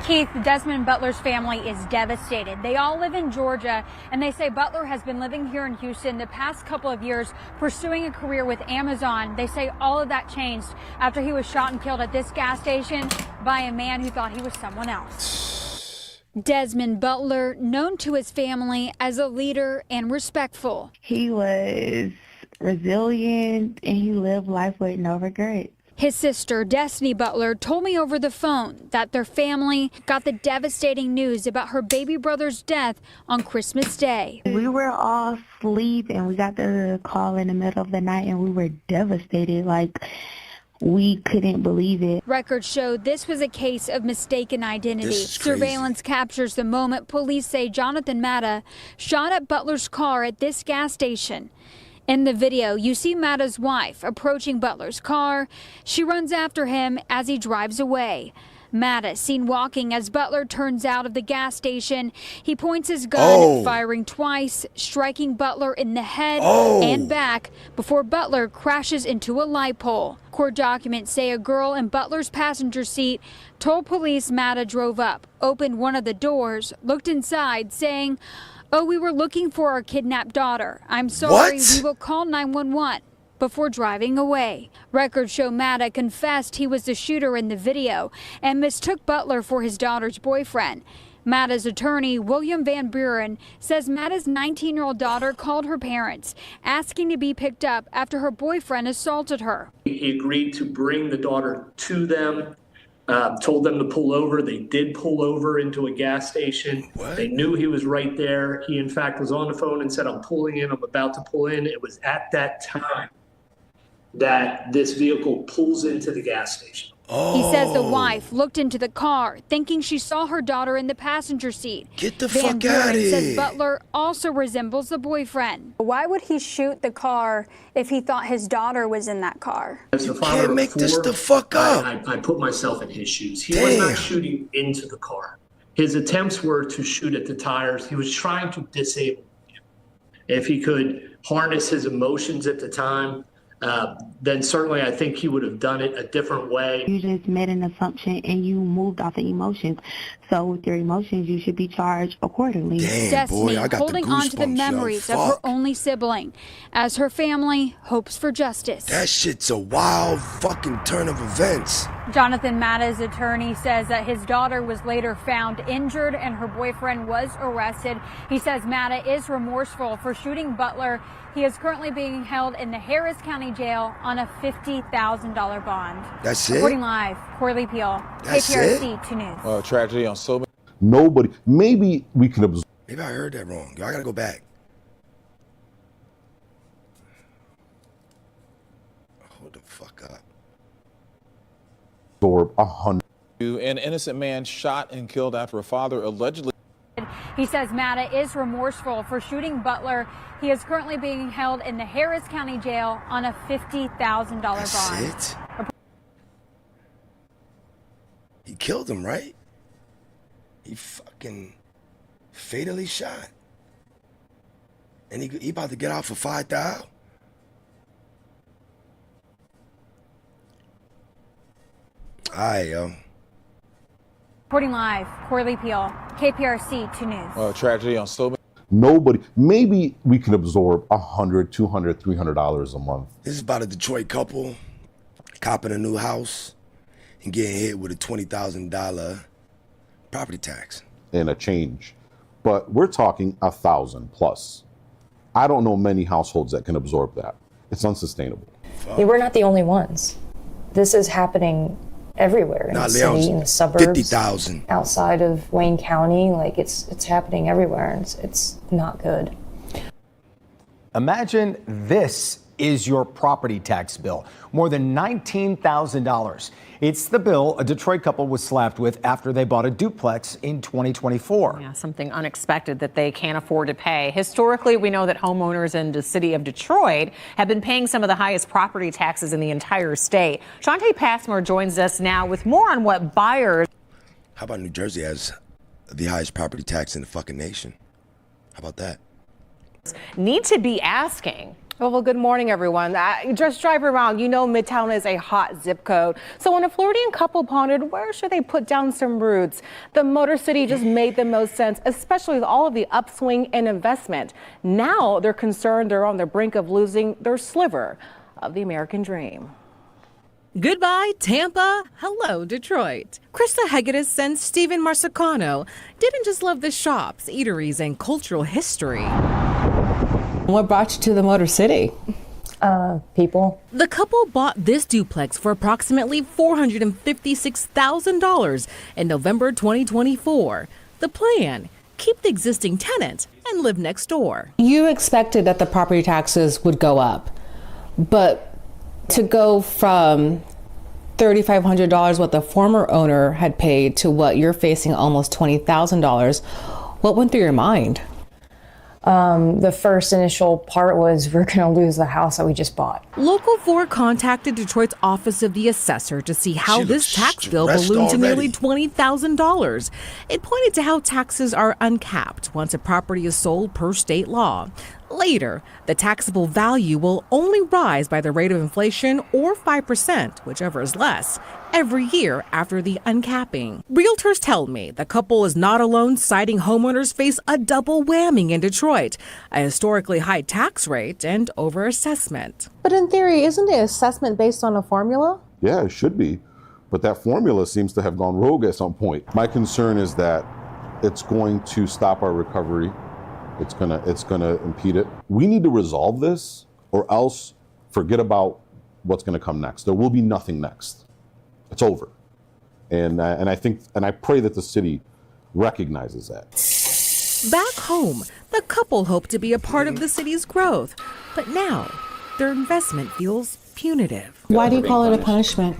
Keith, Desmond Butler's family is devastated. They all live in Georgia, and they say Butler has been living here in Houston the past couple of years, pursuing a career with Amazon. They say all of that changed after he was shot and killed at this gas station by a man who thought he was someone else. Desmond Butler, known to his family as a leader and respectful. He was resilient, and he lived life with no regrets. His sister, Destiny Butler, told me over the phone that their family got the devastating news about her baby brother's death on Christmas Day. We were all asleep, and we got the call in the middle of the night, and we were devastated. Like, we couldn't believe it. Records showed this was a case of mistaken identity. Surveillance captures the moment police say Jonathan Mata shot at Butler's car at this gas station. In the video, you see Mata's wife approaching Butler's car. She runs after him as he drives away. Mata seen walking as Butler turns out of the gas station. He points his gun, firing twice, striking Butler in the head and back before Butler crashes into a light pole. Court documents say a girl in Butler's passenger seat told police Mata drove up, opened one of the doors, looked inside, saying, "Oh, we were looking for our kidnapped daughter. I'm sorry, we will call 911," before driving away. Records show Mata confessed he was the shooter in the video and mistook Butler for his daughter's boyfriend. Mata's attorney, William Van Buren, says Mata's 19-year-old daughter called her parents, asking to be picked up after her boyfriend assaulted her. He agreed to bring the daughter to them. Told them to pull over. They did pull over into a gas station. They knew he was right there. He, in fact, was on the phone and said, "I'm pulling in. I'm about to pull in." It was at that time that this vehicle pulls into the gas station. He says the wife looked into the car, thinking she saw her daughter in the passenger seat. Get the Van fuck out of Buren says here. Butler also resembles the boyfriend. Why would he shoot the car if he thought his daughter was in that car? As the father can't make this the fuck up. I put myself in his shoes. He was not shooting into the car. His attempts were to shoot at the tires. He was trying to disable him. If he could harness his emotions at the time, then certainly I think he would have done it a different way. You just made an assumption and you moved off the emotions. So with your emotions, you should be charged accordingly. Destiny holding on to the memories of her only sibling as her family hopes for justice. That shit's a wild fucking turn of events. Jonathan Mata's attorney says that his daughter was later found injured and her boyfriend was arrested. He says Mata is remorseful for shooting Butler. He is currently being held in the Harris County Jail on a $50,000 bond. That's it? Reporting live, Corley Peel, KPRC 2 News. Tragedy on so many. Nobody. Maybe we can observe. Maybe I heard that wrong. Yo, I gotta go back. Hold the fuck up. 100. An innocent man shot and killed after a father allegedly He says Matta is remorseful for shooting Butler. He is currently being held in the Harris County Jail on a $50,000 bond. That's it? He killed him, right? He fucking fatally shot. And he about to get out for $5,000? All right, yo. Reporting live, Corley Peel, KPRC 2 News. Tragedy on so many. Nobody, maybe we can absorb $100, $200, $300 a month. This is about a Detroit couple copping a new house and getting hit with a $20,000 property tax. And a change. But we're talking 1,000 plus. I don't know many households that can absorb that. It's unsustainable. We're not the only ones. This is happening everywhere in the city, in the suburbs, 50,000 outside of Wayne County. Like it's happening everywhere, and it's not good. Imagine this is your property tax bill, more than $19,000. It's the bill a Detroit couple was slapped with after they bought a duplex in 2024. Yeah, something unexpected that they can't afford to pay. Historically, we know that homeowners in the city of Detroit have been paying some of the highest property taxes in the entire state. Shantae Passmore joins us now with more on what buyers. How about New Jersey has the highest property tax in the fucking nation? How about that? Need to be asking. Well, good morning, everyone. Just drive around. You know, Midtown is a hot zip code. So when a Floridian couple pondered where should they put down some roots, the Motor City just made the most sense, especially with all of the upswing in investment. Now they're concerned they're on the brink of losing their sliver of the American dream. Goodbye, Tampa. Hello, Detroit. Krista Hegedus and Stephen Marsicano didn't just love the shops, eateries, and cultural history. What brought you to the Motor City? People. The couple bought this duplex for approximately $456,000 in November 2024. The plan, keep the existing tenant and live next door. You expected that the property taxes would go up, but to go from $3,500 what the former owner had paid to what you're facing, almost $20,000, what went through your mind? The first initial part was we're going to lose the house that we just bought. Local 4 contacted Detroit's Office of the Assessor to see how this tax bill ballooned to nearly $20,000. It pointed to how taxes are uncapped once a property is sold per state law. Later, the taxable value will only rise by the rate of inflation or 5%, whichever is less, every year after the uncapping. Realtors tell me the couple is not alone, citing homeowners face a double whammy in Detroit, a historically high tax rate and overassessment. But in theory, isn't the assessment based on a formula? Yeah, it should be. But that formula seems to have gone rogue at some point. My concern is that it's going to stop our recovery. It's gonna impede it. We need to resolve this, or else forget about what's gonna come next. There will be nothing next. It's over. And I pray that the city recognizes that. Back home, the couple hope to be a part of the city's growth, but now their investment feels punitive. Why do you call it a punishment?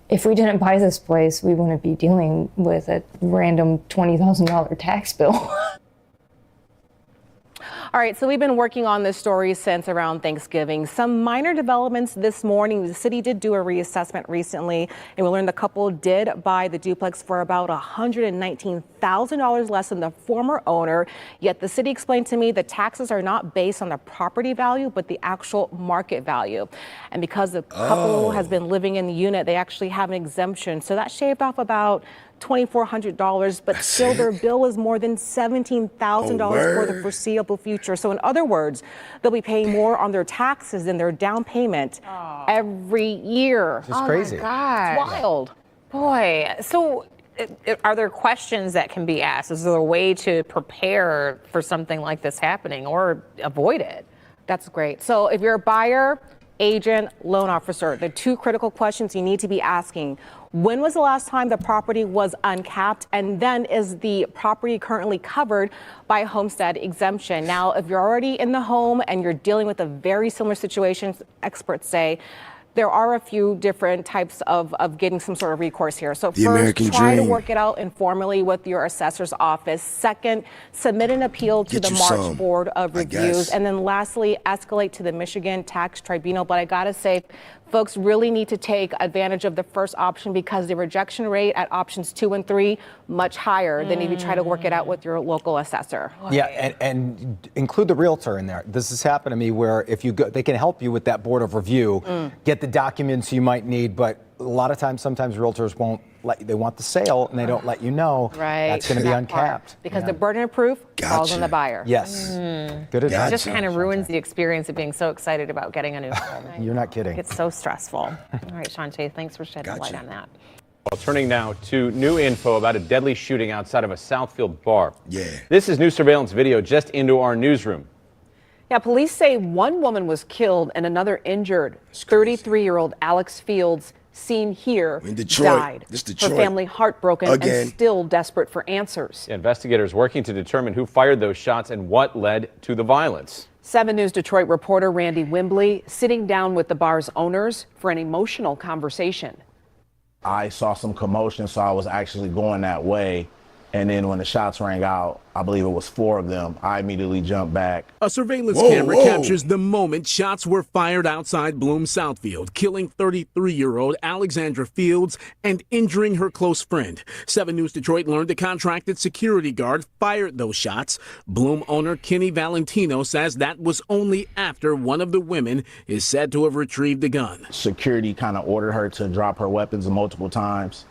If we didn't buy this place, we wouldn't be dealing with a random $20,000 tax bill. All right, so we've been working on this story since around Thanksgiving. Some minor developments this morning. The city did do a reassessment recently, and we learned the couple did buy the duplex for about $119,000 less than the former owner. Yet the city explained to me the taxes are not based on the property value, but the actual market value. And because the couple has been living in the unit, they actually have an exemption. So that shaved off about $2,400, but still their bill is more than $17,000 for the foreseeable future. So in other words, they'll be paying more on their taxes than their down payment every year. It's crazy. My God. It's wild. Boy, so are there questions that can be asked? Is there a way to prepare for something like this happening or avoid it? That's great. So if you're a buyer, agent, loan officer, the 2 critical questions you need to be asking: when was the last time the property was uncapped? And then, is the property currently covered by a homestead exemption? Now, if you're already in the home and you're dealing with a very similar situation, experts say There are a few different types of getting some sort of recourse here. So The first, American try to dream. work it out informally with your assessor's office. Second, submit an appeal to Get the you March some, Board of I Reviews. guess. And then lastly, escalate to the Michigan Tax Tribunal. But I gotta say, folks really need to take advantage of the first option because the rejection rate at options 2 and 3 much higher than if you try to work it out with your local assessor. Yeah, and include the realtor in there. This has happened to me where if you go, they can help you with that board of review, get the documents you might need, but a lot of times, sometimes realtors won't let you, they want the sale and they don't let you know. Right. That's going to be That part. uncapped. Because the burden of proof falls on the buyer. Yes. Good It advice. just kind of ruins the experience of being so excited about getting a new home. You're not kidding. It's so stressful. All right, Shantae, thanks for shedding light on that. Well, turning now to new info about a deadly shooting outside of a Southfield bar. Yeah. This is new surveillance video just into our newsroom. Yeah, police say one woman was killed and another injured. 33-year-old Alex Fields, seen here, In Detroit. died. This Detroit. Her family heartbroken Again. and still desperate for answers. Investigators working to determine who fired those shots and what led to the violence. 7 News Detroit reporter Randy Wimbley sitting down with the bar's owners for an emotional conversation. I saw some commotion, so I was actually going that way. And then when the shots rang out, I believe it was 4 of them, I immediately jumped back. A surveillance camera captures the moment shots were fired outside Bloom Southfield, killing 33-year-old Alexandra Fields and injuring her close friend. 7 News Detroit learned a contracted security guard fired those shots. Bloom owner Kenny Valentino says that was only after one of the women is said to have retrieved the gun. Security kind of ordered her to drop her weapons multiple times.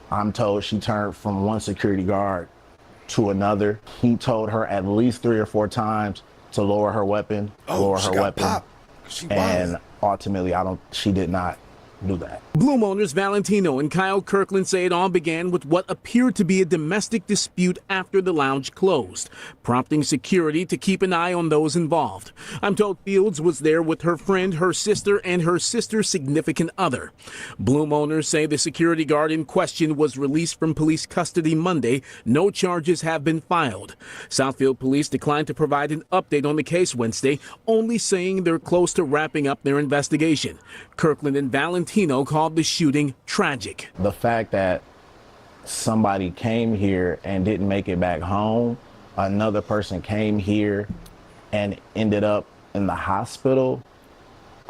I'm told she turned from one security guard to another. He told her at least 3 or 4 times to lower her weapon, she got popped. She and wildin'. ultimately, she did not do that. Bloom owners Valentino and Kyle Kirkland say it all began with what appeared to be a domestic dispute after the lounge closed, prompting security to keep an eye on those involved. I'm told Fields was there with her friend, her sister, and her sister's significant other. Bloom owners say the security guard in question was released from police custody Monday. No charges have been filed. Southfield police declined to provide an update on the case Wednesday, only saying they're close to wrapping up their investigation. Kirkland and Valentino called the shooting tragic. The fact that somebody came here and didn't make it back home, another person came here and ended up in the hospital,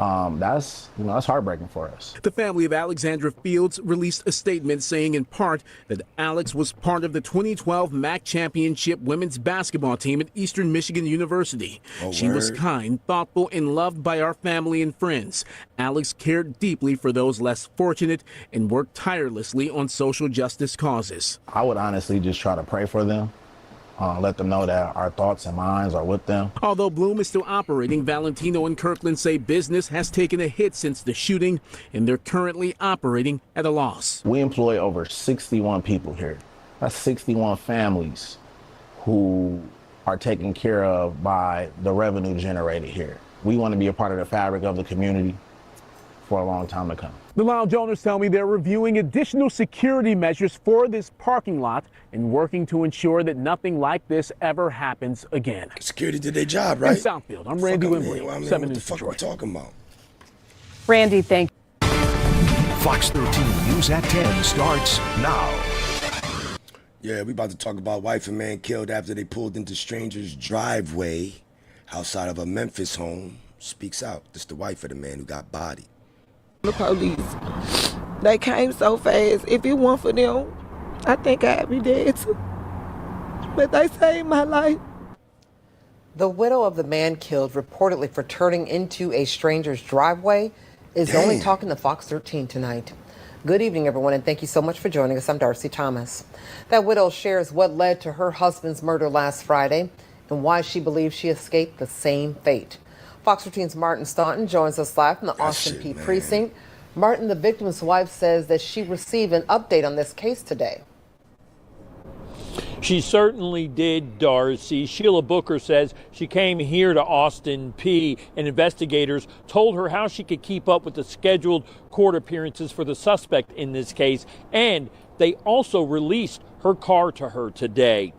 that's heartbreaking for us. The family of Alexandra Fields released a statement saying in part that Alex was part of the 2012 MAC Championship women's basketball team at Eastern Michigan University. She was kind, thoughtful, and loved by our family and friends. Alex cared deeply for those less fortunate and worked tirelessly on social justice causes. I would honestly just try to pray for them. Let them know that our thoughts and minds are with them. Although Bloom is still operating, Valentino and Kirkland say business has taken a hit since the shooting, and they're currently operating at a loss. We employ over 61 people here. That's 61 families who are taken care of by the revenue generated here. We want to be a part of the fabric of the community for a long time to come. The lounge owners tell me they're reviewing additional security measures for this parking lot and working to ensure that nothing like this ever happens again. Security did their job, right? In Southfield, I'm Randy Wimbley, 7 News Detroit. What the fuck are we talking about? Randy, thank you. Fox 13 News at 10 starts now. Yeah, we about to talk about wife and man killed after they pulled into stranger's driveway outside of a Memphis home. Speaks out. This the wife of the man who got bodied. The police, they came so fast. If it weren't for them, I think I'd be dead too. But they saved my life. The widow of the man killed reportedly for turning into a stranger's driveway is only talking to Fox 13 tonight. Good evening, everyone, and thank you so much for joining us. I'm Darcy Thomas. That widow shares what led to her husband's murder last Friday and why she believes she escaped the same fate. Fox 13's Martin Staunton joins us live from the Austin P precinct. Martin, the victim's wife, says that she received an update on this case today. She certainly did, Darcy. Sheila Booker says she came here to Austin P and investigators told her how she could keep up with the scheduled court appearances for the suspect in this case, and they also released her car to her today.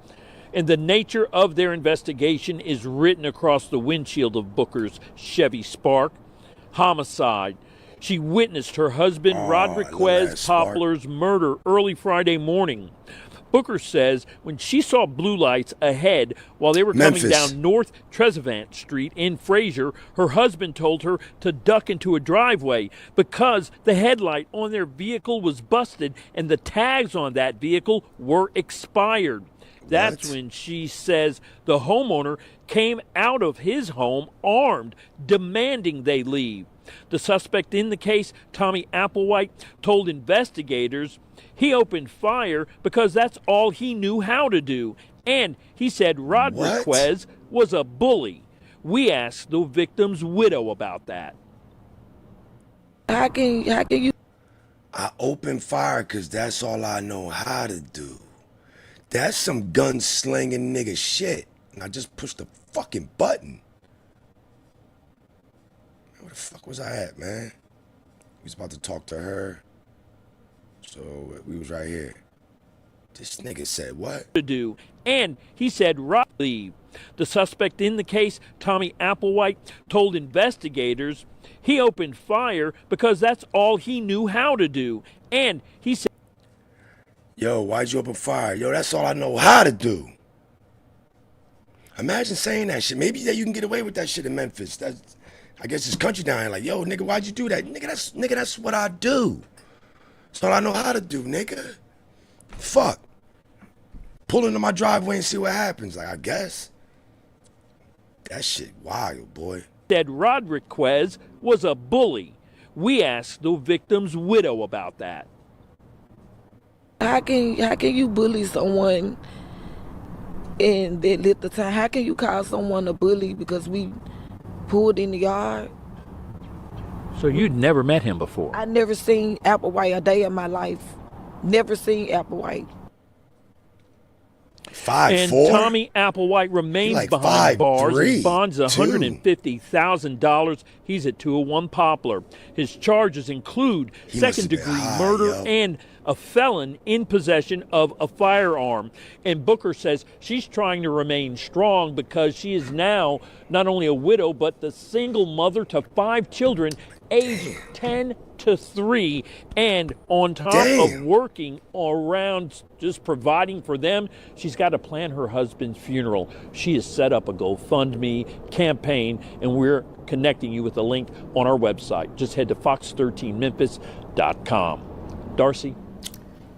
And the nature of their investigation is written across the windshield of Booker's Chevy Spark. Homicide. She witnessed her husband Rodriguez Poplar's murder early Friday morning. Booker says when she saw blue lights ahead while they were coming down North Trezevant Street in Fraser, her husband told her to duck into a driveway because the headlight on their vehicle was busted and the tags on that vehicle were expired. That's when she says the homeowner came out of his home armed, demanding they leave. The suspect in the case, Tommy Applewhite, told investigators he opened fire because that's all he knew how to do. And he said Rodriguez was a bully. We asked the victim's widow about that. How can you? I opened fire because that's all I know how to do. That's some gun-slinging nigga shit. And I just pushed the fucking button. Where the fuck was I at, man? We was about to talk to her. So we was right here. This nigga said what? To do. And he said leave. The suspect in the case, Tommy Applewhite, told investigators he opened fire because that's all he knew how to do. And he said, yo, why'd you open fire? Yo, that's all I know how to do. Imagine saying that shit. Maybe that you can get away with that shit in Memphis. That's, I guess it's country down here. Like, yo, nigga, why'd you do that? Nigga, that's what I do. That's all I know how to do, nigga. Fuck. Pull into my driveway and see what happens. Like, I guess. That shit wild, boy. Said Rodriguez was a bully. We asked the victim's widow about that. How can you bully someone in that little time? How can you call someone a bully because we pulled in the yard? So you'd never met him before? I never seen Applewhite a day in my life. Never seen Applewhite. 5'4". And Tommy Applewhite remains like behind 5'3", bars. His bond's $150,000. He's at 201 Poplar. His charges include second-degree murder and a felon in possession of a firearm. And Booker says she's trying to remain strong because she is now not only a widow, but the single mother to 5 children, aged 10 to 3, and on top of working around just providing for them, she's got to plan her husband's funeral. She has set up a GoFundMe campaign, and we're connecting you with a link on our website. Just head to fox13memphis.com. Darcy?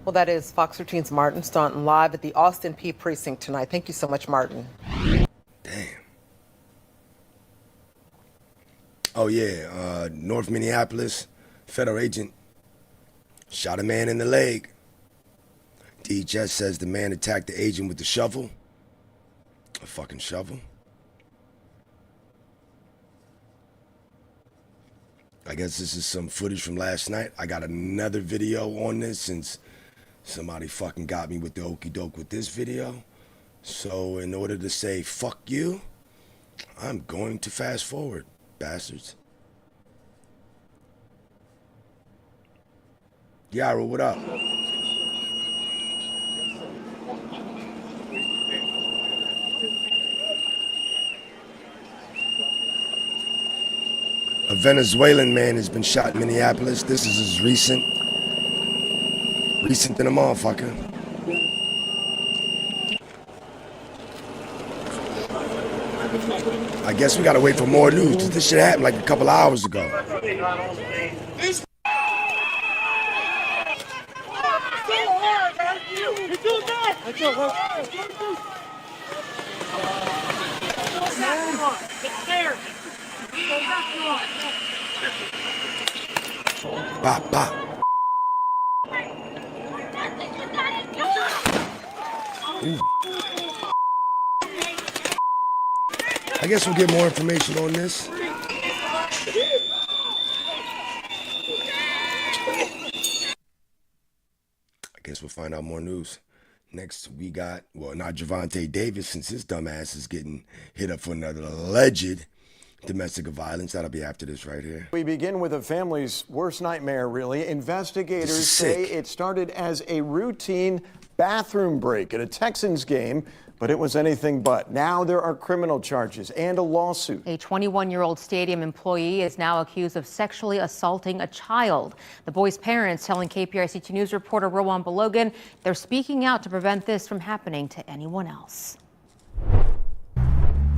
Well, that is Fox 13's Martin Staunton live at the Austin P precinct tonight. Thank you so much, Martin. Damn. Oh, yeah. North Minneapolis, federal agent shot a man in the leg. DHS says the man attacked the agent with a shovel. A fucking shovel. I guess this is some footage from last night. I got another video on this since somebody fucking got me with the okie doke with this video. So in order to say fuck you, I'm going to fast forward, bastards. Yara, what up? A Venezuelan man has been shot in Minneapolis. This is as recent than a motherfucker. I guess we gotta wait for more news, because this shit happened like a couple hours ago. Bop, bop. Ooh. I guess we'll get more information on this. I guess we'll find out more news. Next, we got, well, not Javante Davis, since his dumb ass is getting hit up for another alleged domestic violence. That'll be after this right here. We begin with a family's worst nightmare, really. Investigators say it started as a routine bathroom break at a Texans game, But it was anything but. Now there are criminal charges and a lawsuit. A 21-year-old stadium employee is now accused of sexually assaulting a child. The boy's parents telling KPRC2 News reporter Rowan Balogan they're speaking out to prevent this from happening to anyone else.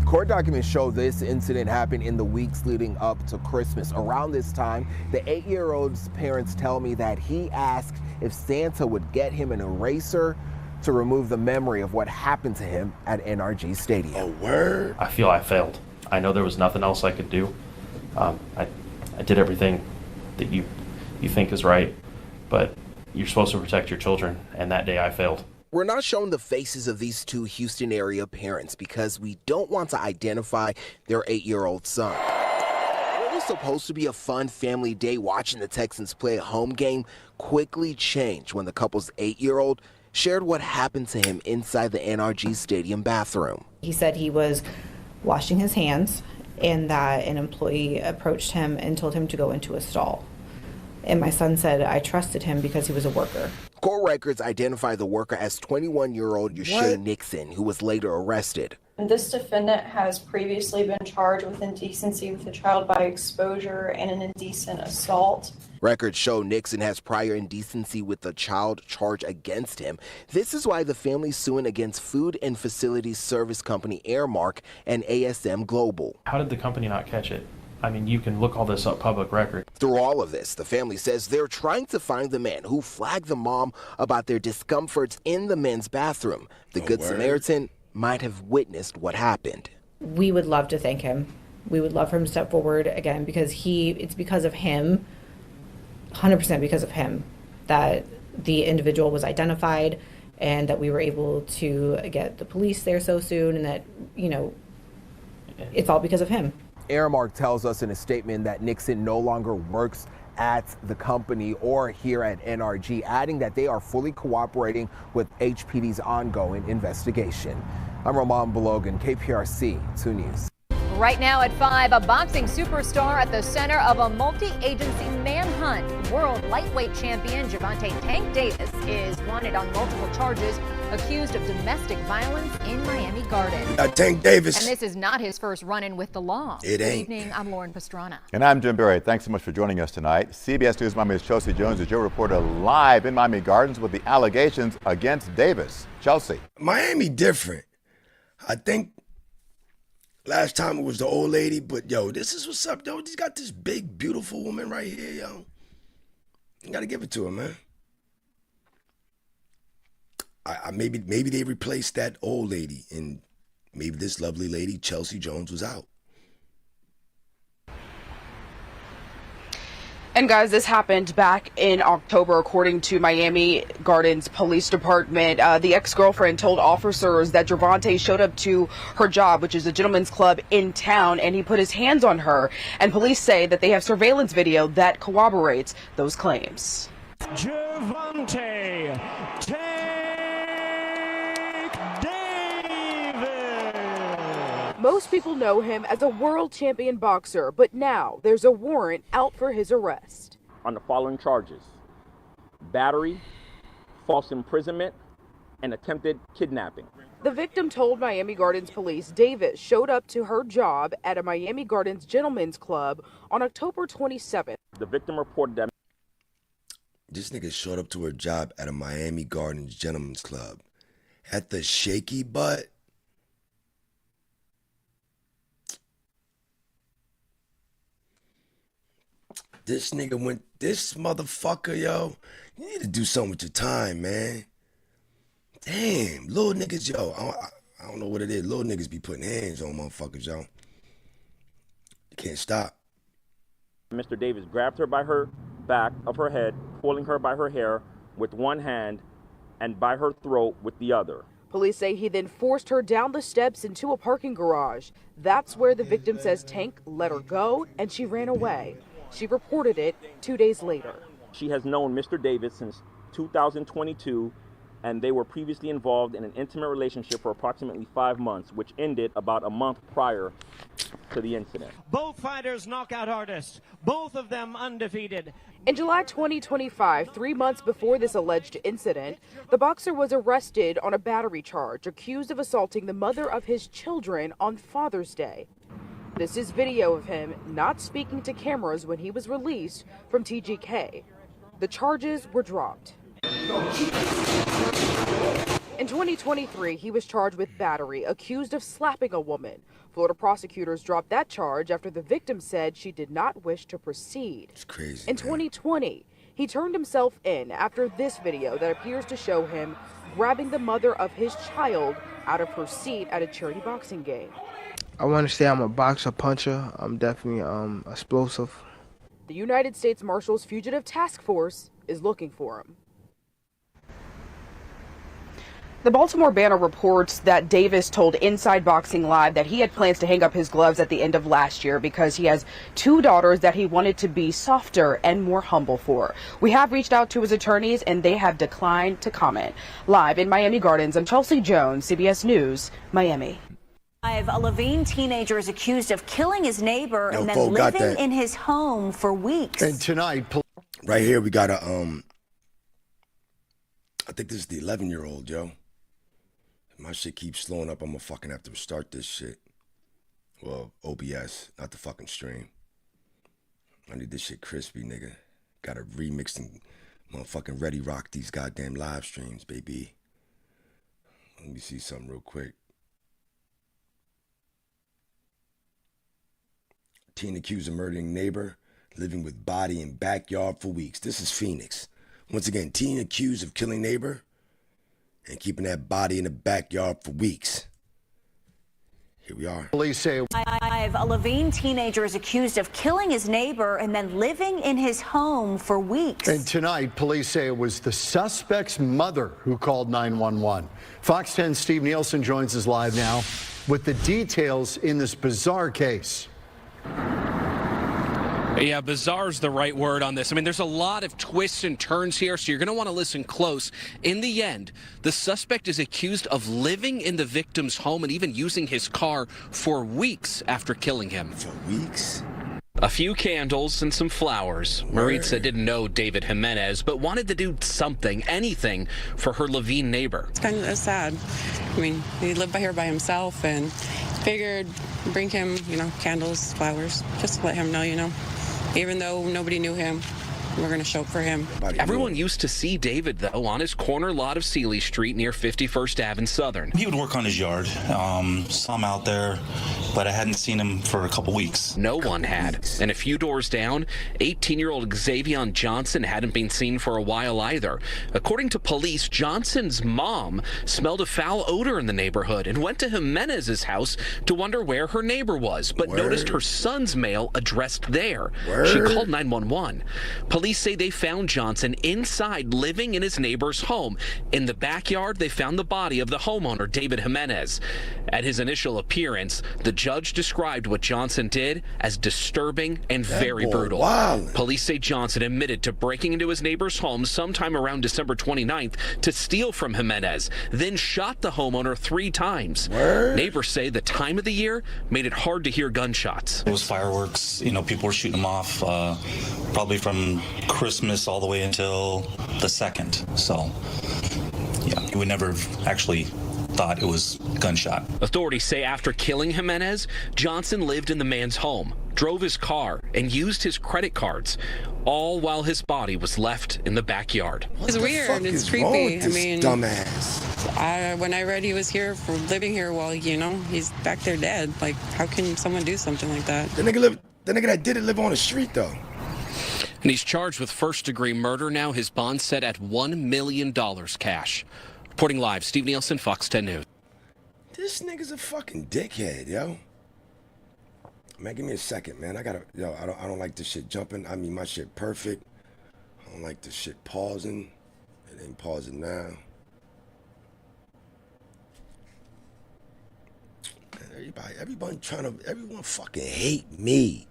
Court documents show this incident happened in the weeks leading up to Christmas. Around this time, the 8-year-old's parents tell me that he asked if Santa would get him an eraser to remove the memory of what happened to him at NRG Stadium. A word? I feel I failed. I know there was nothing else I could do. I did everything that you think is right, but you're supposed to protect your children, and that day I failed. We're not showing the faces of these two Houston area parents because we don't want to identify their 8-year-old son. What was supposed to be a fun family day watching the Texans play a home game quickly changed when the couple's 8-year-old shared what happened to him inside the NRG Stadium bathroom. He said he was washing his hands and that an employee approached him and told him to go into a stall. And my son said I trusted him because he was a worker. Court records identify the worker as 21-year-old Yashay Nixon, who was later arrested. This defendant has previously been charged with indecency with a child by exposure and an indecent assault. Records show Nixon has prior indecency with a child charge against him. This is why the family's suing against Food and Facilities Service Company Airmark and ASM Global. How did the company not catch it? I mean, you can look all this up public record. Through all of this, the family says they're trying to find the man who flagged the mom about their discomforts in the men's bathroom. The Good Samaritan might have witnessed what happened. We would love to thank him. We would love for him to step forward again because it's because of him, 100% because of him, that the individual was identified and that we were able to get the police there so soon, and that, it's all because of him. Airmark tells us in a statement that Nixon no longer works at the company or here at NRG, adding that they are fully cooperating with HPD's ongoing investigation. I'm Roman Balogan, KPRC 2 News. Right now at 5, a boxing superstar at the center of a multi-agency manhunt. World lightweight champion Gervonta Tank Davis is wanted on multiple charges, accused of domestic violence in Miami Gardens. Tank Davis. And this is not his first run-in with the law. It ain't. Good evening, I'm Lauren Pastrana. And I'm Jim Berry. Thanks so much for joining us tonight. CBS News Miami's Chelsea Jones is your reporter live in Miami Gardens with the allegations against Davis. Chelsea. Miami different. I think last time it was the old lady, but yo, this is what's up, yo. He's got this big, beautiful woman right here, yo. You gotta give it to her, man. Maybe they replaced that old lady, and maybe this lovely lady, Chelsea Jones, was out. And guys, this happened back in October, according to Miami Gardens Police Department. The ex-girlfriend told officers that Gervonta showed up to her job, which is a gentleman's club in town, and he put his hands on her. And police say that they have surveillance video that corroborates those claims. Gervonta Tank Davis. Most people know him as a world champion boxer, but now there's a warrant out for his arrest. On the following charges: battery, false imprisonment, and attempted kidnapping. The victim told Miami Gardens police Davis showed up to her job at a Miami Gardens gentlemen's club on October 27th. The victim reported that This nigga showed up to her job at a Miami Gardens gentlemen's club. At the Shaky Butt. This motherfucker, yo. You need to do something with your time, man. Damn, little niggas, yo. I don't know what it is. Little niggas be putting hands on motherfuckers, yo. You can't stop. Mr. Davis grabbed her by her back of her head, pulling her by her hair with one hand and by her throat with the other. Police say he then forced her down the steps into a parking garage. That's where the victim says Tank let her go and she ran away. She reported it 2 days later. She has known Mr. Davis since 2022 and they were previously involved in an intimate relationship for approximately 5 months, which ended about a month prior to the incident. Both fighters knockout artists, both of them undefeated. In July 2025, 3 months before this alleged incident, the boxer was arrested on a battery charge, accused of assaulting the mother of his children on Father's Day. This is video of him not speaking to cameras when he was released from TGK. The charges were dropped. In 2023, he was charged with battery, accused of slapping a woman. Florida prosecutors dropped that charge after the victim said she did not wish to proceed. It's crazy. In 2020, he turned himself in after this video that appears to show him grabbing the mother of his child out of her seat at a charity boxing game. I want to say I'm a boxer, puncher. I'm definitely explosive. The United States Marshals Fugitive Task Force is looking for him. The Baltimore Banner reports that Davis told Inside Boxing Live that he had plans to hang up his gloves at the end of last year because he has 2 daughters that he wanted to be softer and more humble for. We have reached out to his attorneys and they have declined to comment. Live in Miami Gardens, I'm Chelsea Jones, CBS News, Miami. A Levine teenager is accused of killing his neighbor and then living in his home for weeks. And tonight, right here, we got a, I think this is the 11-year-old, yo. My shit keeps slowing up. I'm gonna fucking have to restart this shit. Well, OBS, not the fucking stream. I need this shit crispy, nigga. Gotta remix and motherfucking ready rock these goddamn live streams, baby. Let me see something real quick. Teen accused of murdering neighbor, living with body in backyard for weeks. This is Phoenix. Once again, teen accused of killing neighbor and keeping that body in the backyard for weeks. Here we are. Police say a Levine teenager is accused of killing his neighbor and then living in his home for weeks. And tonight, police say it was the suspect's mother who called 911. Fox 10's Steve Nielsen joins us live now with the details in this bizarre case. Yeah, bizarre is the right word on this. I mean, there's a lot of twists and turns here, so you're going to want to listen close. In the end, the suspect is accused of living in the victim's home and even using his car for weeks after killing him. For weeks? A few candles and some flowers. Maritza didn't know David Jimenez, but wanted to do something, anything, for her Levine neighbor. It's kind of sad. I mean, he lived here by himself and figured bring him, candles, flowers, just to let him know, even though nobody knew him, we're going to show up for him. Everyone used to see David, though, on his corner lot of Sealy Street near 51st Ave in Southern. He would work on his yard. Saw him out there, but I hadn't seen him for a couple weeks. No one had. And a few doors down, 18-year-old Xavion Johnson hadn't been seen for a while either. According to police, Johnson's mom smelled a foul odor in the neighborhood and went to Jimenez's house to wonder where her neighbor was, but noticed her son's mail addressed there. She called 911. Police say they found Johnson inside, living in his neighbor's home. In the backyard, they found the body of the homeowner, David Jimenez. At his initial appearance, the judge described what Johnson did as disturbing and very brutal. Police say Johnson admitted to breaking into his neighbor's home sometime around December 29th to steal from Jimenez, then shot the homeowner 3 times. Neighbors say the time of the year made it hard to hear gunshots. It was fireworks, people were shooting them off probably from Christmas all the way until the 2nd. So, yeah, we never actually thought it was gunshot. Authorities say after killing Jimenez, Johnson lived in the man's home, drove his car, and used his credit cards, all while his body was left in the backyard. It's weird. It's creepy. I mean, dumbass. When I read he was here for living here, well, he's back there dead. Like, how can someone do something like that? The nigga that did it live on the street though. And he's charged with first-degree murder now. His bond set at $1 million cash. Reporting live, Steve Nielsen, Fox 10 News. This nigga's a fucking dickhead, yo. Man, give me a second, man. I don't like this shit jumping. I mean, my shit perfect. I don't like this shit pausing. It ain't pausing now. Everyone fucking hate me.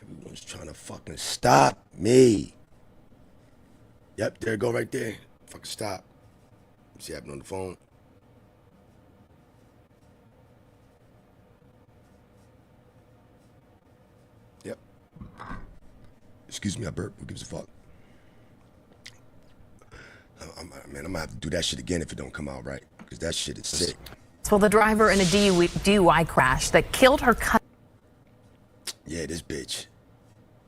Everyone's trying to fucking stop me. Yep, there you go right there. Fucking stop. She happened on the phone. Yep. Excuse me, I burped. Who gives a fuck? Man, I'm gonna have to do that shit again if it don't come out right, because that shit is sick. Well, the driver in a DUI crash that killed her cousin. Yeah, this bitch.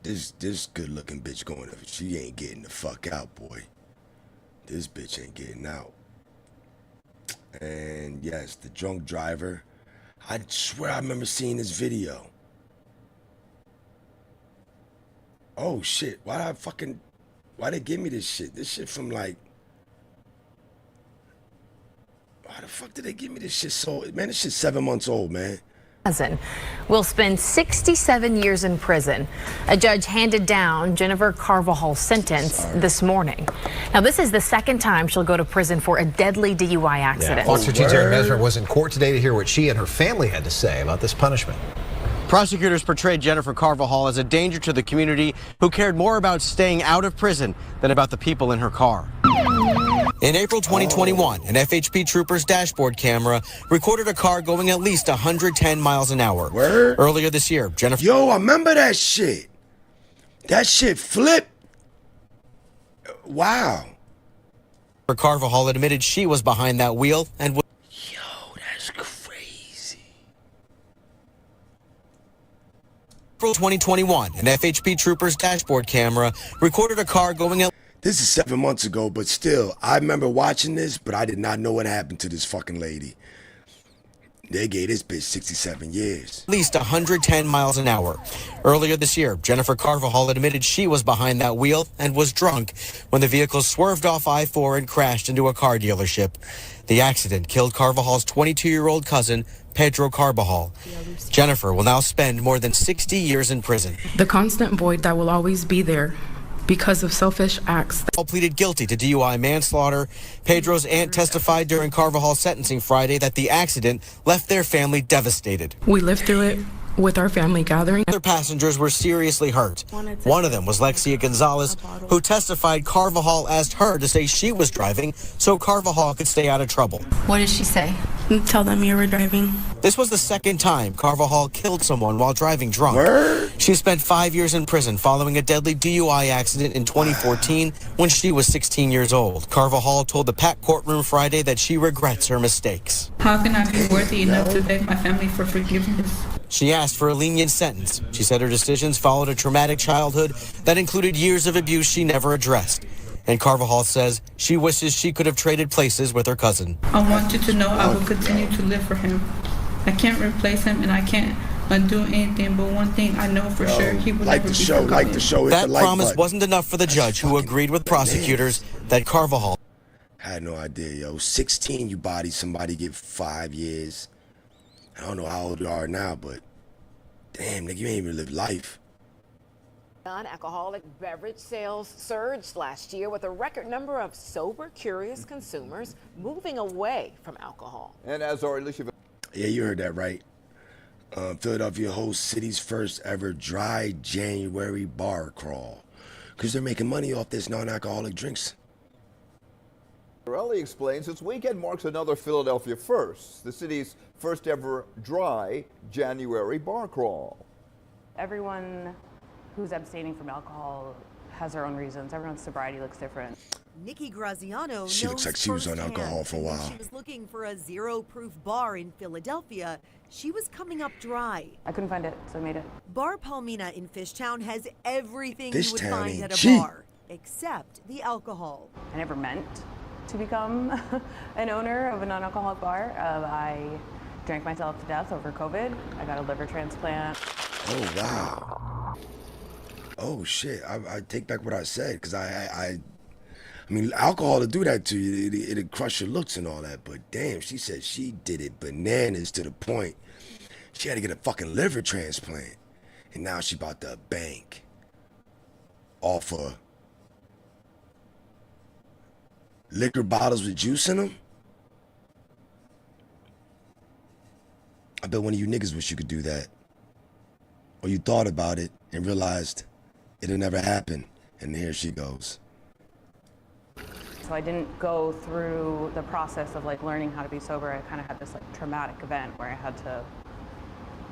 This good-looking bitch going up. She ain't getting the fuck out, boy. This bitch ain't getting out. And yes, the drunk driver. I swear I remember seeing this video. Oh shit! Why they give me this shit? This shit from like. Why the fuck did they give me this shit so? Man, this shit's 7 months old, man. Cousin will spend 67 years in prison. A judge handed down Jennifer Carvajal's sentence this morning. Now, this is the second time she'll go to prison for a deadly DUI accident. Fox 13's Aaron Mesmer was in court today to hear what she and her family had to say about this punishment. Prosecutors portrayed Jennifer Carvajal as a danger to the community who cared more about staying out of prison than about the people in her car. In April 2021, an FHP trooper's dashboard camera recorded a car going at least 110 miles an hour. Word? Earlier this year, Jennifer... Yo, I remember that shit. That shit flipped. Wow. Carvajal admitted she was behind that wheel and... Yo, that's crazy. April 2021, an FHP trooper's dashboard camera recorded a car going at... This is 7 months ago, but still, I remember watching this, but I did not know what happened to this fucking lady. They gave this bitch 67 years. At least 110 miles an hour. Earlier this year, Jennifer Carvajal admitted she was behind that wheel and was drunk when the vehicle swerved off I-4 and crashed into a car dealership. The accident killed Carvajal's 22-year-old cousin, Pedro Carvajal. Jennifer will now spend more than 60 years in prison. The constant void that will always be there because of selfish acts. All pleaded guilty to DUI manslaughter. Pedro's aunt testified during Carvajal's sentencing Friday that the accident left their family devastated. We lived through it with our family gathering. Other passengers were seriously hurt. One of them was Lexia Gonzalez, who testified Carvajal asked her to say she was driving so Carvajal could stay out of trouble. What did she say? Tell them you were driving. This was the second time Carvajal killed someone while driving drunk. Word? She spent 5 years in prison following a deadly DUI accident in 2014 when she was 16 years old. Carvajal told the packed courtroom Friday that she regrets her mistakes. How can I be worthy enough to beg my family for forgiveness? She asked for a lenient sentence. She said her decisions followed a traumatic childhood that included years of abuse she never addressed. And Carvajal says she wishes she could have traded places with her cousin. I want you to know I will continue to live for him. I can't replace him and I can't undo anything, but one thing I know for sure, he will never be forgotten. Like the show. That promise wasn't enough for the judge, who agreed with prosecutors that Carvajal... I had no idea, yo. 16, you body somebody, get 5 years. I don't know how old you are now, but damn, nigga, you ain't even lived life. Non-alcoholic beverage sales surged last year with a record number of sober, curious consumers moving away from alcohol. And as our Alicia... Yeah, you heard that right. Philadelphia hosts city's first ever dry January bar crawl because they're making money off this non-alcoholic drinks. Pirelli explains this weekend marks another Philadelphia first, the city's first ever dry January bar crawl. Everyone who's abstaining from alcohol has their own reasons. Everyone's sobriety looks different. Nikki Graziano She looks like she was on alcohol for a while. She was looking for a zero-proof bar in Philadelphia. She was coming up dry. I couldn't find it, so I made it. Bar Palmina in Fishtown has everything you would Fishtown find ain't at a cheap. bar, except the alcohol. I never meant to become an owner of a non-alcoholic bar. I drank myself to death over COVID. I got a liver transplant. Oh, wow. Oh, shit. I take back what I said, because I mean, alcohol will do that to you. It'll crush your looks and all that, but damn, she said she did it bananas to the point she had to get a fucking liver transplant. And now she about to bank off of liquor bottles with juice in them. I bet one of you niggas wish you could do that. Or you thought about it and realized it'll never happen. And here she goes. So I didn't go through the process of like learning how to be sober. I kind of had this like traumatic event where I had to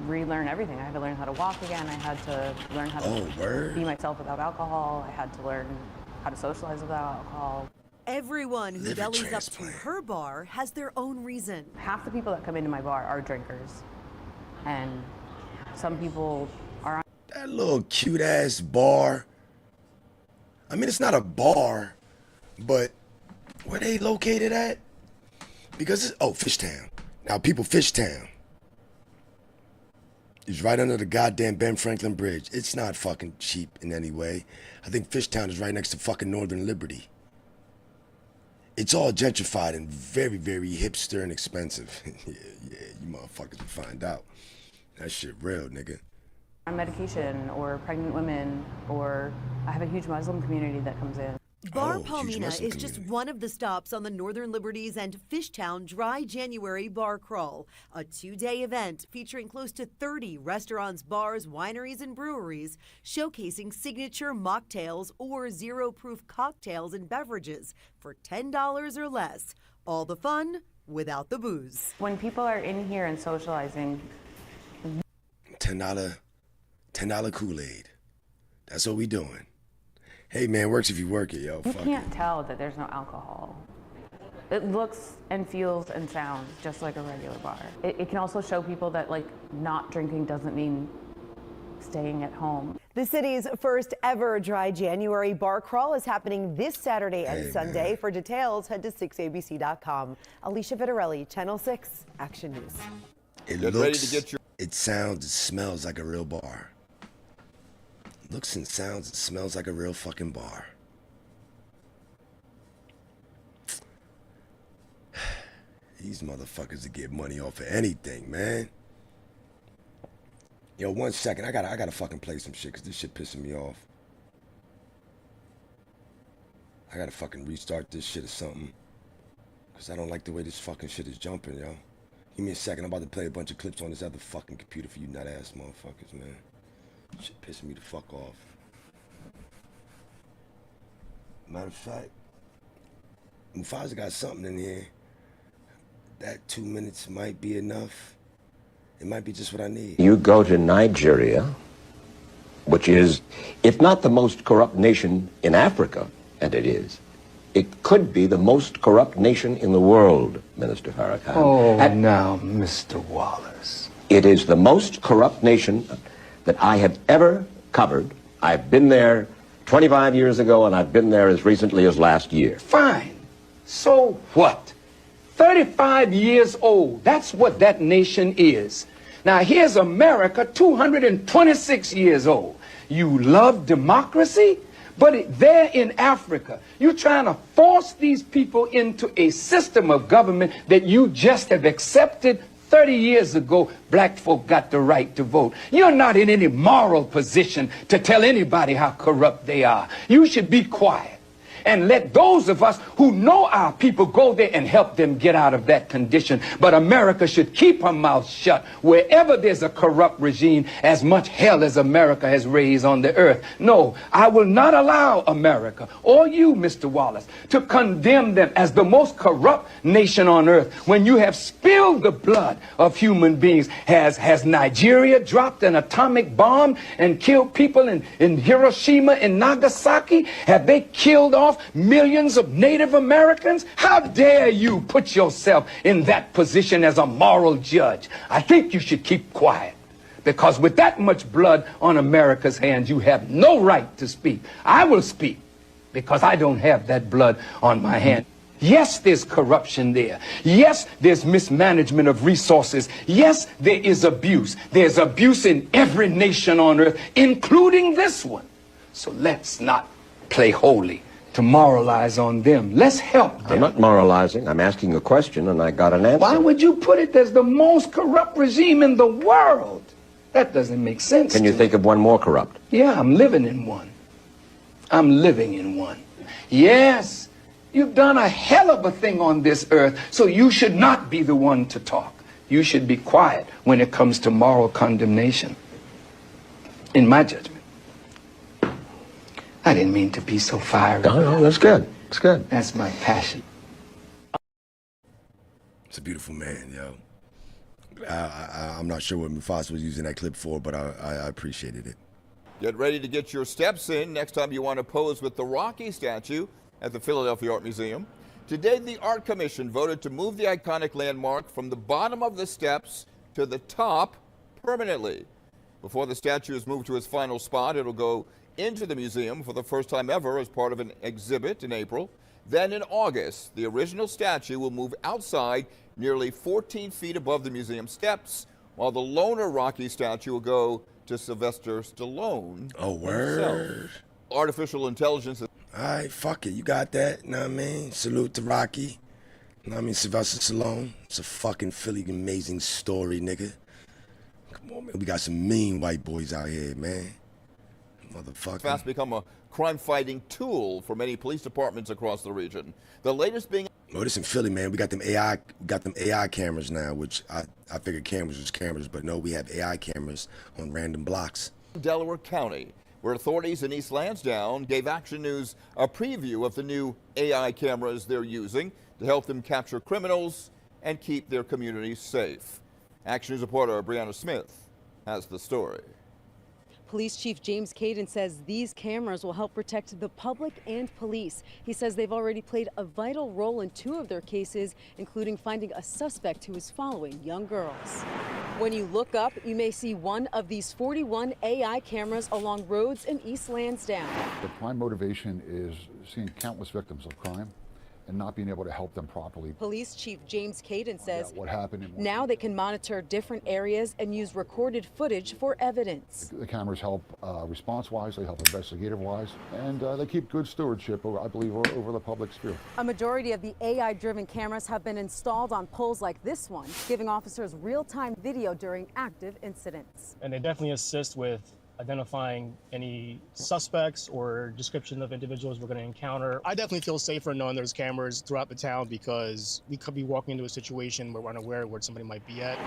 relearn everything. I had to learn how to walk again. I had to learn how to be myself without alcohol. I had to learn how to socialize without alcohol. Everyone who bellies up to her bar has their own reason. Half the people that come into my bar are drinkers, and some people are on that little cute ass bar. I mean, it's not a bar, but where they located at? Because it's, Fishtown. Now, people, Fishtown is right under the goddamn Ben Franklin Bridge. It's not fucking cheap in any way. I think Fishtown is right next to fucking Northern Liberty. It's all gentrified and very, very hipster and expensive. yeah, you motherfuckers will find out. That shit real, nigga. On medication, or pregnant women, or I have a huge Muslim community that comes in. Bar Palmina is just one of the stops on the Northern Liberties and Fishtown Dry January Bar Crawl, a 2-day event featuring close to 30 restaurants, bars, wineries, and breweries, showcasing signature mocktails or zero-proof cocktails and beverages for $10 or less. All the fun without the booze. When people are in here and socializing, $10 Kool-Aid. That's what we doing. Hey man, works if you work it, yo. You can't tell that there's no alcohol. It looks and feels and sounds just like a regular bar. It can also show people that like not drinking doesn't mean staying at home. The city's first ever Dry January Bar Crawl is happening this Saturday and Sunday. Man. For details, head to 6abc.com. Alicia Vitarelli, Channel 6 Action News. It looks, it sounds, it smells like a real bar. Looks and sounds and smells like a real fucking bar. These motherfuckers that get money off of anything, man. Yo, 1 second. I gotta fucking play some shit, cause this shit pissing me off. I gotta fucking restart this shit or something, cause I don't like the way this fucking shit is jumping, yo. Give me a second. I'm about to play a bunch of clips on this other fucking computer for you nut ass motherfuckers, man. Shit pissing me the fuck off. Matter of fact, Mufasa got something in here. That 2 minutes might be enough. It might be just what I need. You go to Nigeria, which is, if not the most corrupt nation in Africa, and it is, it could be the most corrupt nation in the world, Minister Farrakhan. Oh, now, Mr. Wallace. It is the most corrupt nation that I have ever covered. I've been there 25 years ago, and I've been there as recently as last year. Fine. So what? 35 years old. That's what that nation is. Now, here's America, 226 years old. You love democracy, but there in Africa, you're trying to force these people into a system of government that you just have accepted. 30 years ago, black folk got the right to vote. You're not in any moral position to tell anybody how corrupt they are. You should be quiet and let those of us who know our people go there and help them get out of that condition. But America should keep her mouth shut wherever there's a corrupt regime, as much hell as America has raised on the earth. No, I will not allow America, or you, Mr. Wallace, to condemn them as the most corrupt nation on earth when you have spilled the blood of human beings. Has Nigeria dropped an atomic bomb and killed people in Hiroshima and Nagasaki? Have they killed off millions of Native Americans? How dare you put yourself in that position as a moral judge? I think you should keep quiet, because with that much blood on America's hands, you have no right to speak. I will speak because I don't have that blood on my hand. Yes, there's corruption there. Yes, there's mismanagement of resources. Yes, there is abuse. There's abuse in every nation on earth, including this one. So let's not play holy to moralize on them. Let's help them. I'm not moralizing. I'm asking a question, and I got an answer. Why would you put it as the most corrupt regime in the world? That doesn't make sense. Can you think of one more corrupt? Yeah, I'm living in one. I'm living in one. Yes, you've done a hell of a thing on this earth, so you should not be the one to talk. You should be quiet when it comes to moral condemnation, in my judgment. I didn't mean to be so fiery. No, that's good. It's good. That's my passion. It's a beautiful man, yo. I'm not sure what Mufasa was using that clip for, but I appreciated it. Get ready to get your steps in next time you want to pose with the Rocky statue at the Philadelphia Art Museum. Today, the Art Commission voted to move the iconic landmark from the bottom of the steps to the top permanently. Before the statue is moved to its final spot, it'll go into the museum for the first time ever as part of an exhibit in April. Then in August, the original statue will move outside nearly 14 feet above the museum steps, while the loner Rocky statue will go to Sylvester Stallone. Oh, word. Himself. Artificial intelligence. All right, fuck it. You got that. You know what I mean? Salute to Rocky. You know what I mean? Sylvester Stallone. It's a fucking Philly amazing story, nigga. Come on, man. We got some mean white boys out here, man. Motherfucker. Fast become a crime-fighting tool for many police departments across the region. The latest being... Oh, this in Philly, man. We got them AI cameras now, which I figured cameras was cameras, but no, we have AI cameras on random blocks. Delaware County, where authorities in East Lansdowne gave Action News a preview of the new AI cameras they're using to help them capture criminals and keep their communities safe. Action News reporter Brianna Smith has the story. Police Chief James Caden says these cameras will help protect the public and police. He says they've already played a vital role in 2 of their cases, including finding a suspect who is following young girls. When you look up, you may see one of these 41 AI cameras along roads in East Lansdowne. The prime motivation is seeing countless victims of crime and not being able to help them properly. Police Chief James Caden says what happened now they can monitor different areas and use recorded footage for evidence. The cameras help response-wise, they help investigative-wise, and they keep good stewardship, I believe, over the public sphere. A majority of the AI-driven cameras have been installed on poles like this one, giving officers real-time video during active incidents. And they definitely assist with identifying any suspects or description of individuals we're going to encounter. I definitely feel safer knowing there's cameras throughout the town because we could be walking into a situation where we're unaware where somebody might be at.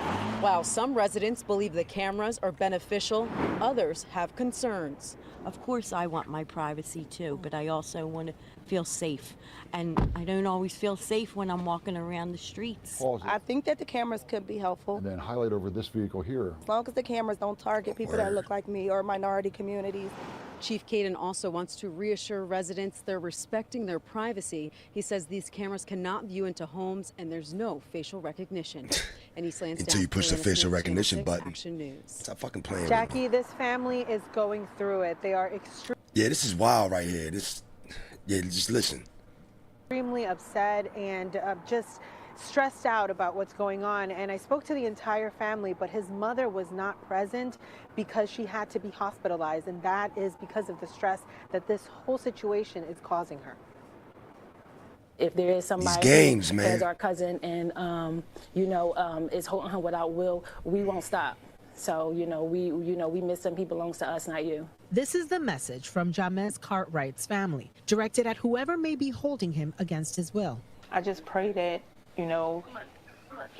While some residents believe the cameras are beneficial, others have concerns. Of course, I want my privacy too, but I also want to feel safe. And I don't always feel safe when I'm walking around the streets. I think that the cameras could be helpful. And then highlight over this vehicle here. As long as the cameras don't target people that look like me or minority communities. Chief Caden also wants to reassure residents they're respecting their privacy. He says these cameras cannot view into homes and there's no facial recognition. And East Lansdowne, until you push the facial recognition button. Action News. Stop fucking playing. Jackie, this family is going through it. They are Yeah, this is wild right here. Yeah, just listen. extremely upset and just stressed out about what's going on. And I spoke to the entire family, but his mother was not present because she had to be hospitalized. And that is because of the stress that this whole situation is causing her. If there is somebody who has our cousin and, is holding her without will, we won't stop. So, we miss him. He belongs to us, not you. This is the message from Jamez Cartwright's family, directed at whoever may be holding him against his will. I just pray that,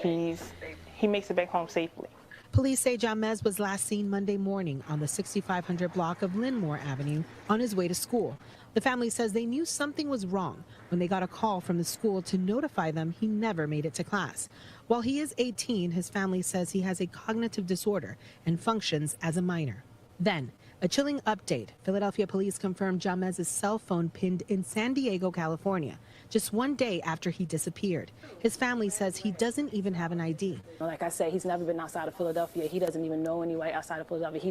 he makes it back home safely. Police say Jamez was last seen Monday morning on the 6500 block of Linmore Avenue on his way to school. The family says they knew something was wrong when they got a call from the school to notify them he never made it to class. While he is 18, his family says he has a cognitive disorder and functions as a minor. Then, a chilling update. Philadelphia police confirmed Jamez's cell phone pinned in San Diego, California, just one day after he disappeared. His family says he doesn't even have an ID. Like I said, he's never been outside of Philadelphia. He doesn't even know anybody outside of Philadelphia. He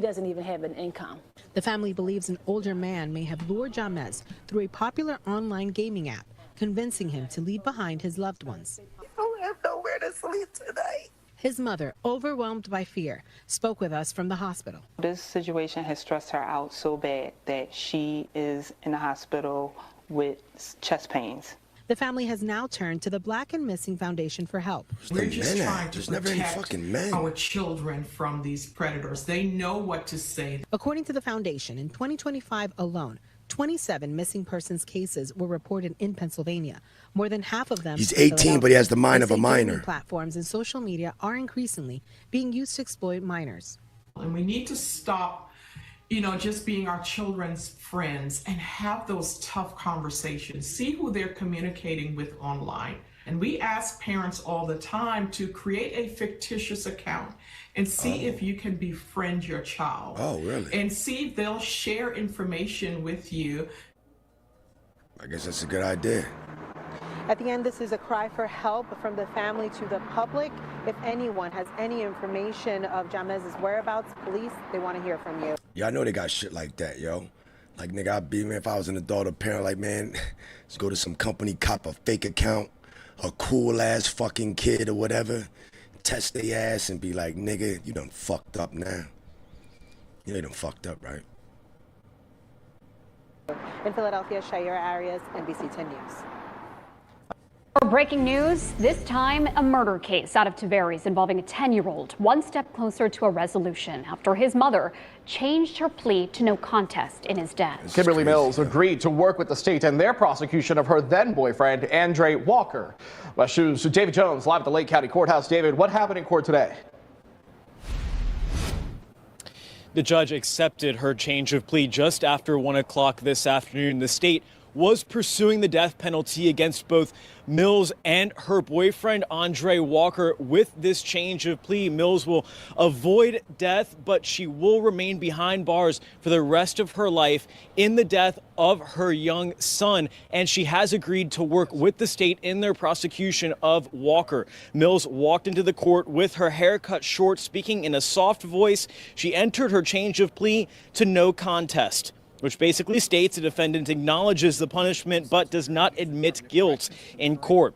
doesn't even have an income. The family believes an older man may have lured Jamez through a popular online gaming app, convincing him to leave behind his loved ones. I don't have nowhere to sleep tonight. His mother, overwhelmed by fear, spoke with us from the hospital. This situation has stressed her out so bad that she is in the hospital with chest pains. The family has now turned to the Black and Missing Foundation for help. We're just trying to protect our children from these predators. They know what to say. According to the foundation, in 2025 alone, 27 missing persons cases were reported in Pennsylvania. More than half of them. He's 18, but he has the mind of a minor. Platforms and social media are increasingly being used to exploit minors. And we need to stop you know, just being our children's friends and have those tough conversations. See who they're communicating with online. And we ask parents all the time to create a fictitious account and see if you can befriend your child. Oh, really? And see if they'll share information with you. I guess that's a good idea. At the end, this is a cry for help from the family to the public. If anyone has any information of Jamez's whereabouts, police, they want to hear from you. Yeah, I know they got shit like that, yo. Like, nigga, I'd be, man, if I was an adult or parent, like, man, let's go to some company, cop a fake account, a cool-ass fucking kid or whatever, test their ass and be like, nigga, you done fucked up now. You know you done fucked up, right? In Philadelphia, Shayera Arias, NBC 10 News. Breaking news, this time a murder case out of Tavares involving a 10-year-old, one step closer to a resolution after his mother changed her plea to no contest in his death. Kimberly Mills agreed to work with the state in their prosecution of her then-boyfriend, Andre Walker. West News' David Jones live at the Lake County Courthouse. David, what happened in court today? The judge accepted her change of plea just after 1 o'clock this afternoon. The state was pursuing the death penalty against both Mills and her boyfriend, Andre Walker. With this change of plea, Mills will avoid death, but she will remain behind bars for the rest of her life in the death of her young son. And she has agreed to work with the state in their prosecution of Walker. Mills walked into the court with her hair cut short, speaking in a soft voice. She entered her change of plea to no contest, which basically states the defendant acknowledges the punishment but does not admit guilt in court.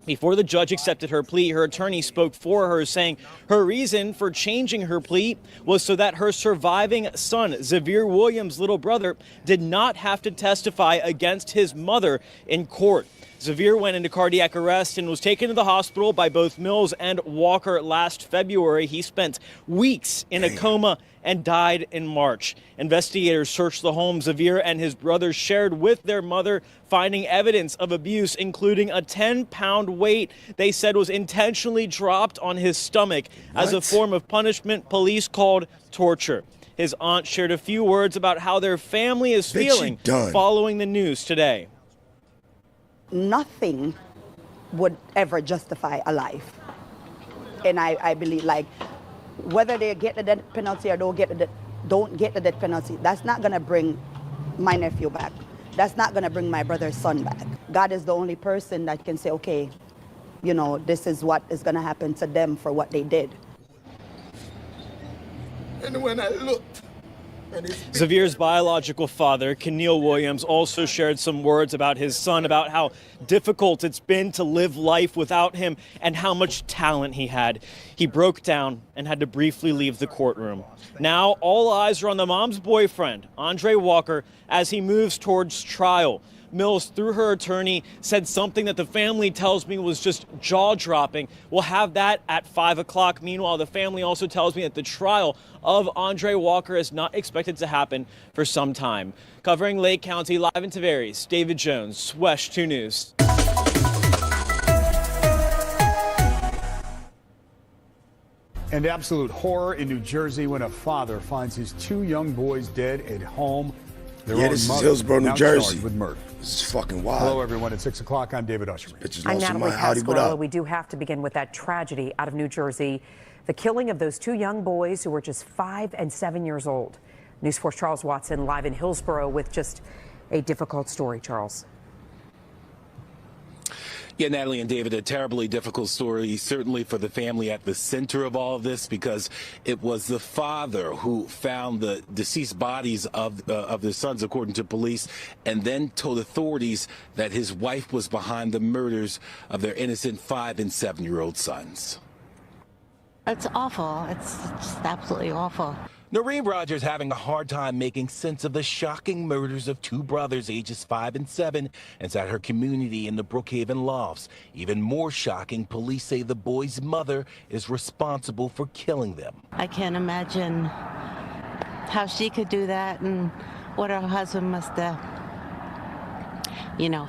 Before the judge accepted her plea, her attorney spoke for her, saying her reason for changing her plea was so that her surviving son, Xavier Williams' little brother, did not have to testify against his mother in court. Xavier went into cardiac arrest and was taken to the hospital by both Mills and Walker last February. He spent weeks in a coma and died in March. Investigators searched the home Xavier and his brother shared with their mother, finding evidence of abuse, including a 10-pound weight they said was intentionally dropped on his stomach as a form of punishment police called torture. His aunt shared a few words about how their family is feeling following the news today. Nothing would ever justify a life. And I believe, like, whether they get the death penalty or don't get the death penalty, that's not going to bring my nephew back. That's not going to bring my brother's son back. God is the only person that can say, okay, you know, this is what is going to happen to them for what they did. And when I looked, Xavier's biological father, Keneal Williams, also shared some words about his son, about how difficult it's been to live life without him and how much talent he had. He broke down and had to briefly leave the courtroom. Now all eyes are on the mom's boyfriend, Andre Walker, as he moves towards trial. Mills, through her attorney, said something that the family tells me was just jaw-dropping. We'll have that at 5 o'clock. Meanwhile, the family also tells me that the trial of Andre Walker is not expected to happen for some time. Covering Lake County, live in Tavares, David Jones, WESH 2 News. And absolute horror in New Jersey when a father finds his two young boys dead at home. Yeah, this is Hillsborough, New Jersey. With murder. This is fucking wild. Hello, everyone. At 6 o'clock, I'm David Usher. I'm Natalie Pasquarello. We do have to begin with that tragedy out of New Jersey, the killing of those two young boys who were just 5 and 7 years old. News 4's Charles Watson live in Hillsborough with just a difficult story, Charles. Yeah, Natalie and David, a terribly difficult story, certainly for the family at the center of all of this, because it was the father who found the deceased bodies of their sons, according to police, and then told authorities that his wife was behind the murders of their innocent 5 and 7-year-old sons. It's awful. It's just absolutely awful. Noreen Rogers having a hard time making sense of the shocking murders of two brothers ages 5 and 7 inside her community in the Brookhaven Lofts. Even more shocking, police say the boys' mother is responsible for killing them. I can't imagine how she could do that and what her husband must have,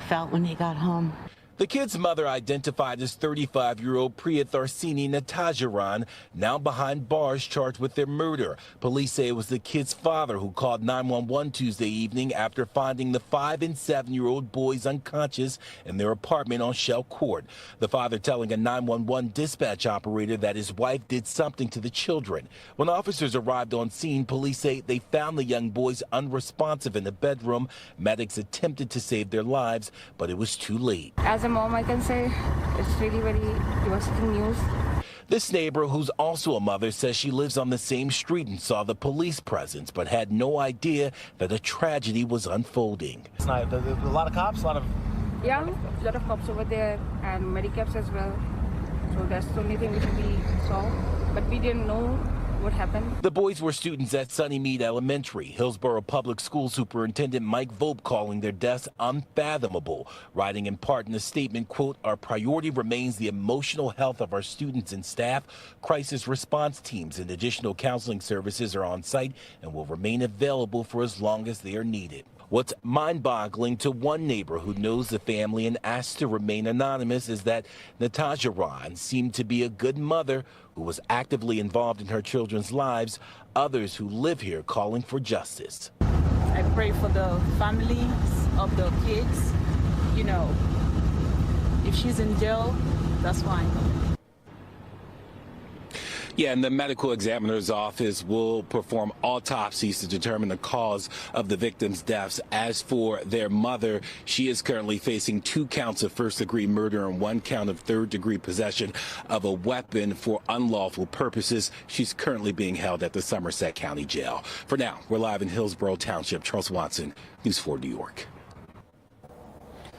felt when he got home. The kid's mother, identified as 35-year-old Priya Tharsini Natajaran, now behind bars charged with their murder. Police say it was the kid's father who called 911 Tuesday evening after finding the 5- and 7-year-old boys unconscious in their apartment on Shell Court. The father telling a 911 dispatch operator that his wife did something to the children. When officers arrived on scene, police say they found the young boys unresponsive in the bedroom. Medics attempted to save their lives, but it was too late. As a mom, I can say it's really very devastating news. This neighbor, who's also a mother, says she lives on the same street and saw the police presence, but had no idea that a tragedy was unfolding. It's not, there's a lot of cops, a lot of... Yeah, a lot of cops over there and medicabs as well. So that's the only thing which we saw, but we didn't know what happened. The boys were students at Sunnymead Elementary. Hillsborough Public School Superintendent Mike Vogt calling their deaths unfathomable, writing in part in a statement, quote, "Our priority remains the emotional health of our students and staff. Crisis response teams and additional counseling services are on site and will remain available for as long as they are needed." What's mind-boggling to one neighbor who knows the family and asked to remain anonymous is that Natajaran seemed to be a good mother who was actively involved in her children's lives. Others who live here calling for justice. I pray for the families of the kids. You know, if she's in jail, that's fine. Yeah, and the medical examiner's office will perform autopsies to determine the cause of the victims' deaths. As for their mother, she is currently facing 2 counts of first-degree murder and 1 count of third-degree possession of a weapon for unlawful purposes. She's currently being held at the Somerset County Jail. For now, we're live in Hillsborough Township. Charles Watson, News 4 New York.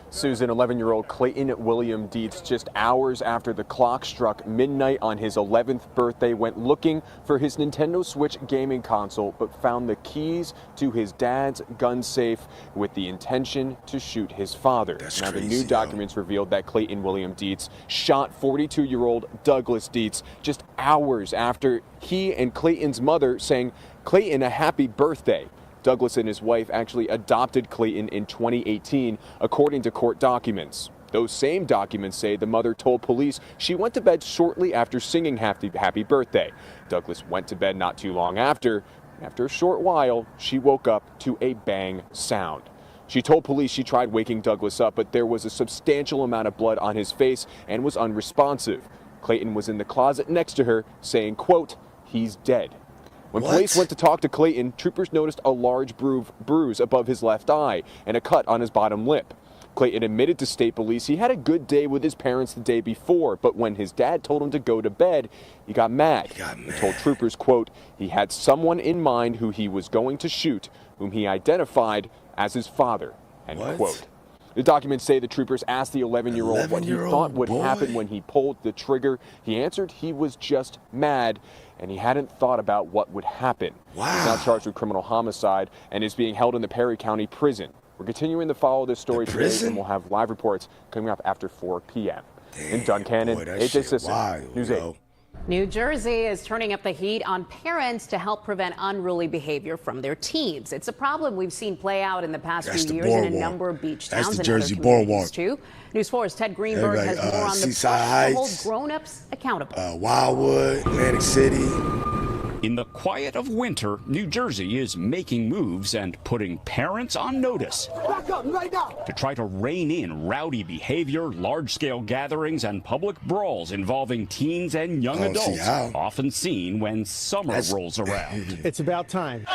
Susan, 11-year-old Clayton William Dietz, just hours after the clock struck midnight on his 11th birthday, went looking for his Nintendo Switch gaming console, but found the keys to his dad's gun safe with the intention to shoot his father. Now, the new documents revealed that Clayton William Dietz shot 42-year-old Douglas Dietz just hours after he and Clayton's mother sang Clayton a happy birthday. Douglas and his wife actually adopted Clayton in 2018, according to court documents. Those same documents say the mother told police she went to bed shortly after singing Happy Birthday. Douglas went to bed not too long after. After a short while, she woke up to a bang sound. She told police she tried waking Douglas up, but there was a substantial amount of blood on his face and was unresponsive. Clayton was in the closet next to her, saying, quote, "He's dead." When police went to talk to Clayton, troopers noticed a large bruise above his left eye and a cut on his bottom lip. Clayton admitted to state police he had a good day with his parents the day before, but when his dad told him to go to bed, he got mad. He told troopers, quote, he had someone in mind who he was going to shoot, whom he identified as his father, end quote. The documents say the troopers asked the 11-year-old what he thought would happen when he pulled the trigger. He answered he was just mad, and he hadn't thought about what would happen. Wow. He's now charged with criminal homicide and is being held in the Perry County Prison. We're continuing to follow this story today, and we'll have live reports coming up after 4 p.m. In Duncannon, AJ Sisson, News 8. New Jersey is turning up the heat on parents to help prevent unruly behavior from their teens. It's a problem we've seen play out in the past few years in a number of beach towns and other communities too. News 4's Ted Greenberg has more on the push to hold grown-ups accountable. Wildwood, Atlantic City. In the quiet of winter, New Jersey is making moves and putting parents on notice to try to rein in rowdy behavior, large-scale gatherings, and public brawls involving teens and young adults, often seen when summer rolls around. It's about time.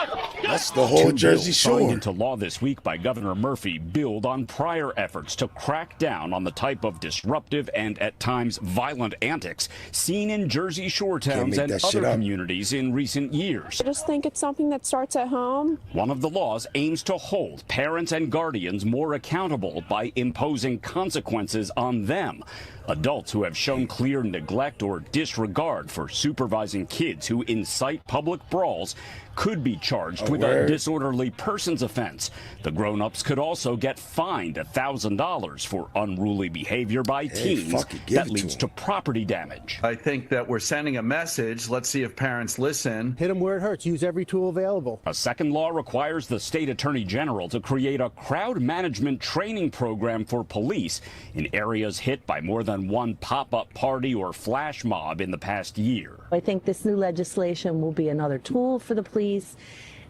That's the whole Jersey Shore. Signed into law this week by Governor Murphy build on prior efforts to crack down on the type of disruptive and at times violent antics seen in Jersey Shore towns and other communities in recent years. I just think it's something that starts at home. One of the laws aims to hold parents and guardians more accountable by imposing consequences on them. Adults who have shown clear neglect or disregard for supervising kids who incite public brawls could be charged with a disorderly persons offense. The grown-ups could also get fined $1,000 for unruly behavior by teens that leads to property damage. I think that we're sending a message. Let's see if parents listen. Hit them where it hurts. Use every tool available. A second law requires the state attorney general to create a crowd management training program for police in areas hit by more than one pop-up party or flash mob in the past year. I think this new legislation will be another tool for the police.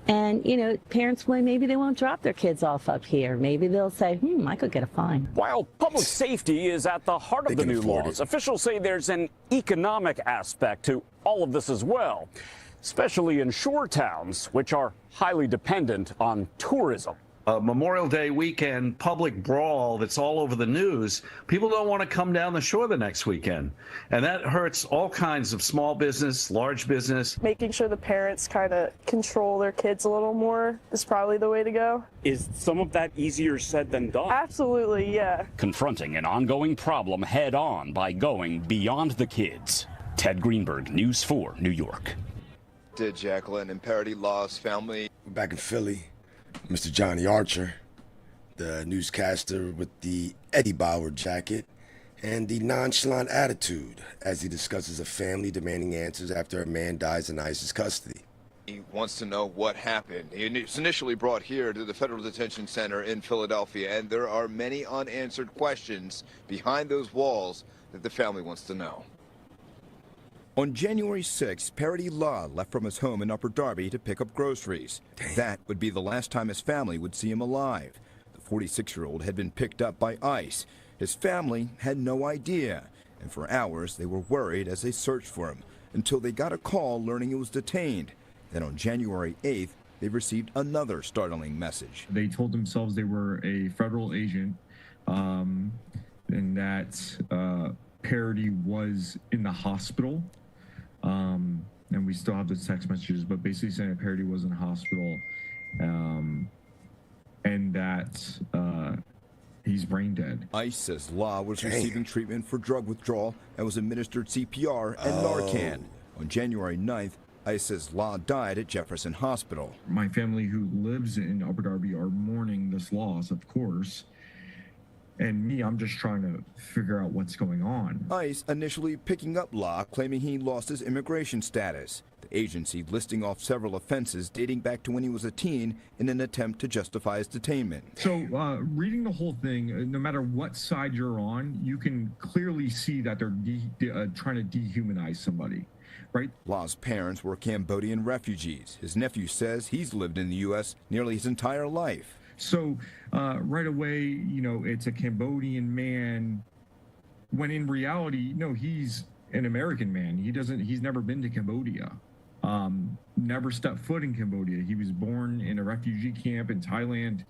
And, you know, parents, maybe they won't drop their kids off up here. Maybe they'll say, I could get a fine. While public safety is at the heart of the new laws, officials say there's an economic aspect to all of this as well, especially in shore towns, which are highly dependent on tourism. Memorial Day weekend public brawl that's all over the news. People don't want to come down the shore the next weekend. And that hurts all kinds of small business, large business. Making sure the parents kind of control their kids a little more is probably the way to go. Is some of that easier said than done? Absolutely, yeah. Confronting an ongoing problem head on by going beyond the kids. Ted Greenberg, News 4, New York. Did Jacqueline and Parity Law's family. We're back in Philly. Mr. Johnny Archer, the newscaster with the Eddie Bauer jacket and the nonchalant attitude as he discusses a family demanding answers after a man dies in ICE's custody. He wants to know what happened. He was initially brought here to the Federal Detention Center in Philadelphia, and there are many unanswered questions behind those walls that the family wants to know. On January 6th, Parity Law left from his home in Upper Darby to pick up groceries. That would be the last time his family would see him alive. The 46-year-old had been picked up by ICE. His family had no idea, and for hours they were worried as they searched for him, until they got a call learning he was detained. Then on January 8th, they received another startling message. They told themselves they were a federal agent, and that Parity was in the hospital. And we still have the text messages, but basically saying that Parity was in the hospital, and that he's brain dead. ICE says Law was receiving treatment for drug withdrawal and was administered CPR and Narcan. On January 9th, ICE says Law died at Jefferson Hospital. My family who lives in Upper Darby are mourning this loss, of course. And me, I'm just trying to figure out what's going on. ICE initially picking up Law, claiming he lost his immigration status. The agency listing off several offenses dating back to when he was a teen in an attempt to justify his detainment. So reading the whole thing, no matter what side you're on, you can clearly see that they're trying to dehumanize somebody. Right? Law's parents were Cambodian refugees. His nephew says he's lived in the U.S. nearly his entire life. So right away, you know, it's a Cambodian man, when in reality, no, he's an American man. He's never been to Cambodia, never stepped foot in Cambodia. He was born in a refugee camp in Thailand.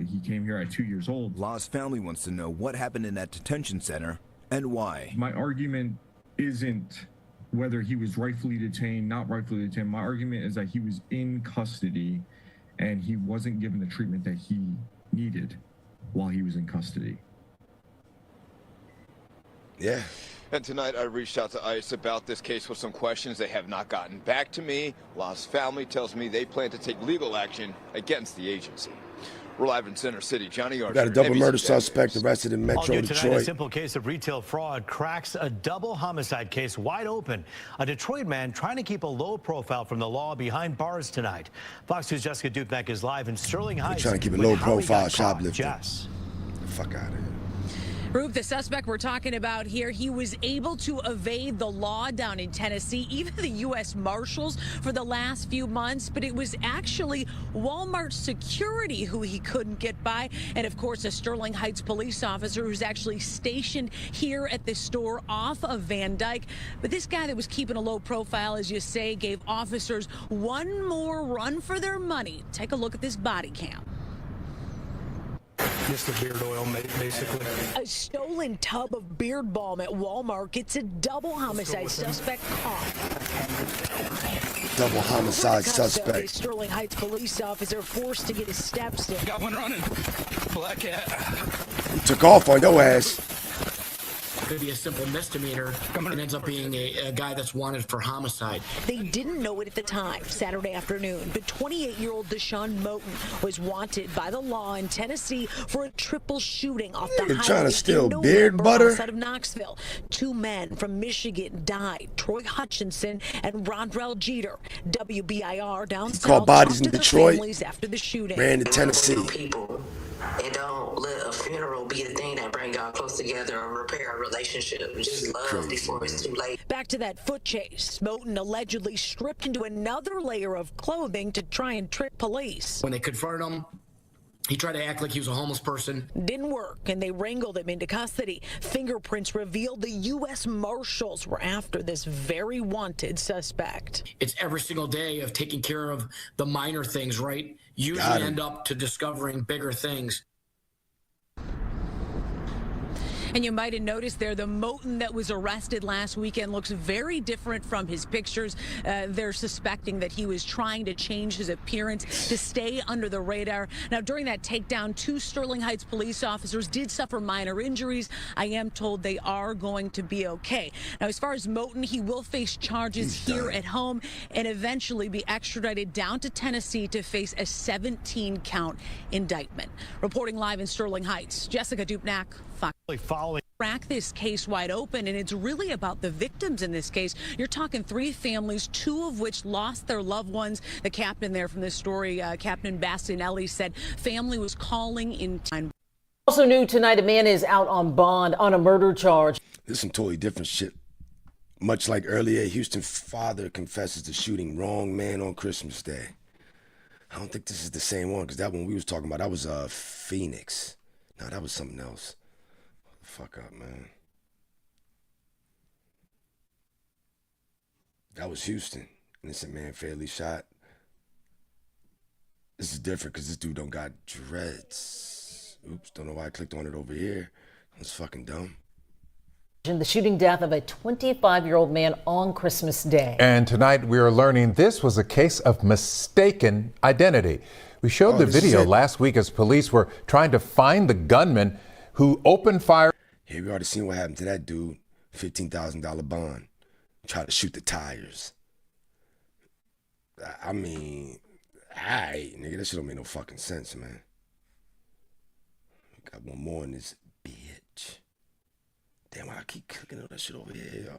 He came here at 2 years old. Law's family wants to know what happened in that detention center and why. My argument isn't whether he was rightfully detained, not rightfully detained. My argument is that he was in custody and he wasn't given the treatment that he needed while he was in custody. Yeah. And tonight I reached out to ICE about this case with some questions. They have not gotten back to me. Law's family tells me they plan to take legal action against the agency. We're live in Center City. Johnny Archer. Got a double murder suspect arrested in Metro Tonight, Detroit. a simple case of retail fraud cracks a double homicide case wide open. A Detroit man trying to keep a low profile from the law behind bars tonight. Fox News' Jessica Dupek is live in Sterling Heights. Trying to keep a low profile shoplifting. Jess. Fuck out of here. Rube, the suspect we're talking about here, he was able to evade the law down in Tennessee, even the U.S. Marshals for the last few months, but it was actually Walmart security who he couldn't get by, and of course a Sterling Heights police officer who's actually stationed here at the store off of Van Dyke. But this guy that was keeping a low profile, as you say, gave officers one more run for their money. Take a look at this body cam. Just the beard oil, basically. A stolen tub of beard balm at Walmart gets a double homicide suspect caught. Double homicide suspect. A Sterling Heights police officer forced to get his steps in. Got one running. Black cat. He took off on your ass. could be a simple misdemeanor and ends up being a guy that's wanted for homicide. They didn't know it at the time, Saturday afternoon, but 28-year-old Deshaun Moten was wanted by the law in Tennessee for a triple shooting off the highway trying to steal in beard November butter? outside of Knoxville. 2 men from Michigan died, Troy Hutchinson and Rondrell Jeter. WBIR down south called bodies talked in to the Detroit, families after the shooting. ran to Tennessee. People, and don't let a funeral be the thing that bring y'all close together or repair a relationship. Just love before it's too late. Back to that foot chase. Moten allegedly stripped into another layer of clothing to try and trick police. When they confronted him, he tried to act like he was a homeless person. Didn't work, and they wrangled him into custody. Fingerprints revealed the U.S. Marshals were after this very wanted suspect. It's every single day of taking care of the minor things, right? Usually end up to discovering bigger things. And you might have noticed there, the Moten that was arrested last weekend looks very different from his pictures. They're suspecting that he was trying to change his appearance to stay under the radar. Now, during that takedown, 2 Sterling Heights police officers did suffer minor injuries. I am told they are going to be okay. Now, as far as Moten, he will face charges here at home and eventually be extradited down to Tennessee to face a 17-count indictment. Reporting live in Sterling Heights, Jessica Dupnack, Fox. Crack this case wide open, and it's really about the victims in this case. You're talking 3 families, 2 of which lost their loved ones. The captain there from this story, Captain Bastinelli, said family was calling in time. Also new tonight, a man is out on bond on a murder charge. This is some totally different shit. Much like earlier, Houston father confesses to shooting wrong man on Christmas Day. I don't think this is the same one, because that one we was talking about, that was Phoenix. No, that was something else. Fuck up, man. That was Houston. Innocent man fatally shot. This is different because this dude don't got dreads. Oops, don't know why I clicked on it over here. That's fucking dumb. The shooting death of a 25-year-old man on Christmas Day. And tonight we are learning this was a case of mistaken identity. We showed the video last week as police were trying to find the gunman who opened fire. Yeah, we already seen what happened to that dude. $15,000 bond. Try to shoot the tires. I mean, alright, nigga, that shit don't make no fucking sense, man. Got one more in this bitch. Damn, why I keep clicking on that shit over here, yo.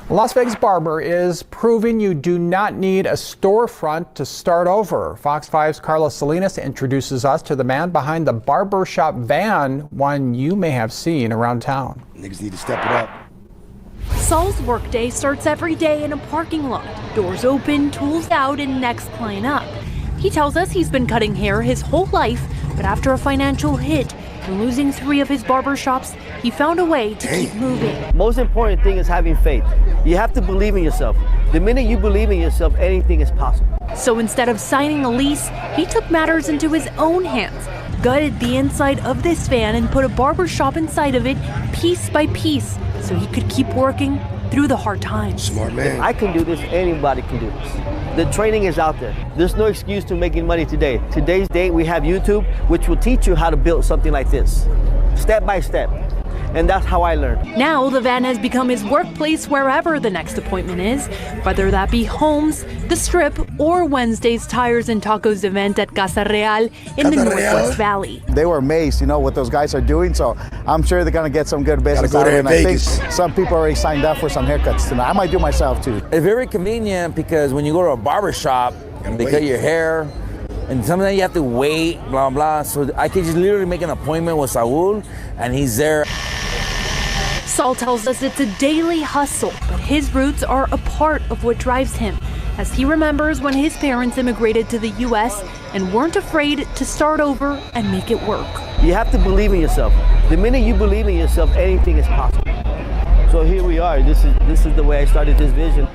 Las Vegas barber is proving you do not need a storefront to start over. Fox 5's Carlos Salinas introduces us to the man behind the barbershop van, one you may have seen around town. Niggas need to step it up. Saul's workday starts every day in a parking lot. Doors open, tools out, and next client up. He tells us he's been cutting hair his whole life, but after a financial hit and losing 3 of his barbershops, he found a way to keep moving. Most important thing is having faith. You have to believe in yourself. The minute you believe in yourself, anything is possible. So instead of signing a lease, he took matters into his own hands, gutted the inside of this van and put a barbershop inside of it piece by piece so he could keep working through the hard times. Smart man. If I can do this, anybody can do this. The training is out there. There's no excuse to making money today. Today's date, we have YouTube, which will teach you how to build something like this, step by step. And that's how I learned. Now the van has become his workplace wherever the next appointment is, whether that be Homes, the Strip, or Wednesday's Tires and Tacos event at Casa Real in the Northwest Valley. They were amazed, what those guys are doing, so I'm sure they're going to get some good business out of it. And I think some people already signed up for some haircuts tonight. I might do myself too. It's very convenient because when you go to a barber shop, they cut your hair, and sometimes you have to wait, blah, blah. So I can just literally make an appointment with Saul, and he's there. Saul tells us it's a daily hustle, but his roots are a part of what drives him, as he remembers when his parents immigrated to the U.S. and weren't afraid to start over and make it work. You have to believe in yourself. The minute you believe in yourself, anything is possible. So here we are. This is the way I started this vision.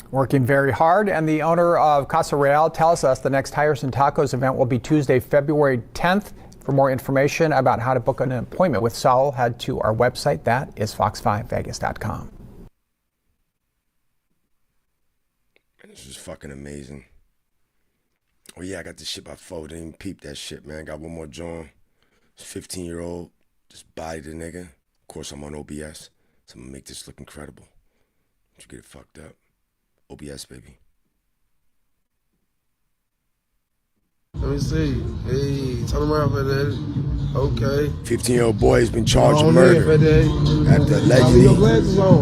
Working very hard, and the owner of Casa Real tells us the next Tires and Tacos event will be Tuesday, February 10th. For more information about how to book an appointment with Saul, head to our website. That is fox5vegas.com. This is fucking amazing. Oh yeah, I got this shit by 4. Didn't even peep that shit, man. Got one more joint. 15-year-old, just bodied the nigga. Of course, I'm on OBS, so I'm gonna make this look incredible. Don't you get it fucked up. OBS, baby. Let me see. Hey, turn around for that. Okay. 15-year-old boy has been charged with murder after allegedly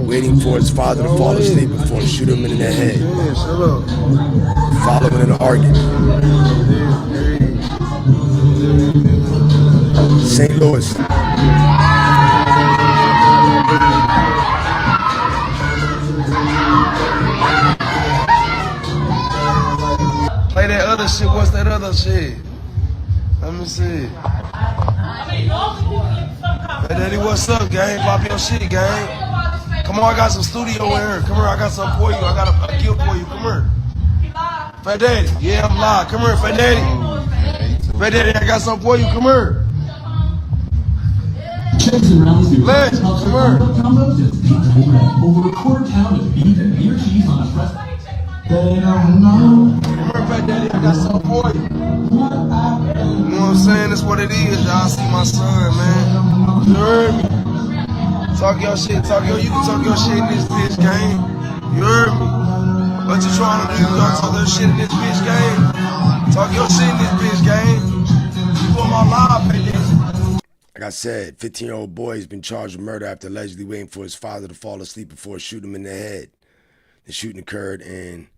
waiting for his father to fall asleep before shooting him in the head. Following an argument. St. Louis. Play that other shit. What's that other shit? Let me see. Hey, Daddy, what's up, gang? Pop your shit, gang. Come on, I got some studio in here. Come here, I got something for you. I got a gift for you. Come here. Fat Daddy. Yeah, I'm live. Come here, Fat Daddy. Fat Daddy, I got something for you. Come here. Let's come here. Over a quarter pound of beef and beer cheese on a fresh. They don't know. Come here, Fat Daddy, I got something for you. You know what I'm saying? That's what it is, y'all. See my son, man. You heard me? Talk your shit. You can talk your shit in this bitch game. You heard me? What you trying to do? You gonna talk your shit in this bitch game? Talk your shit in this bitch game. You on my live, baby. Like I said, 15-year-old boy has been charged with murder after allegedly waiting for his father to fall asleep before shooting him in the head. The shooting occurred in,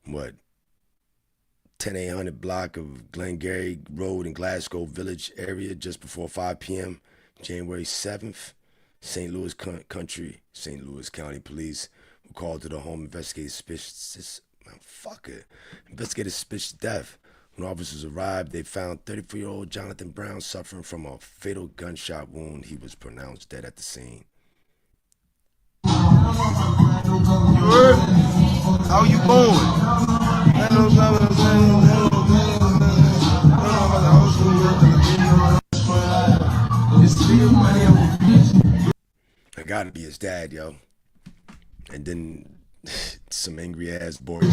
10800 block of Glengarry Road in Glasgow Village area just before 5 p.m. January 7th. St. Louis County Police who called to the home investigated suspicious death. When officers arrived, they found 34-year-old Jonathan Brown suffering from a fatal gunshot wound. He was pronounced dead at the scene. You heard me? How you going? I gotta be his dad, yo. And then some angry ass boy. Let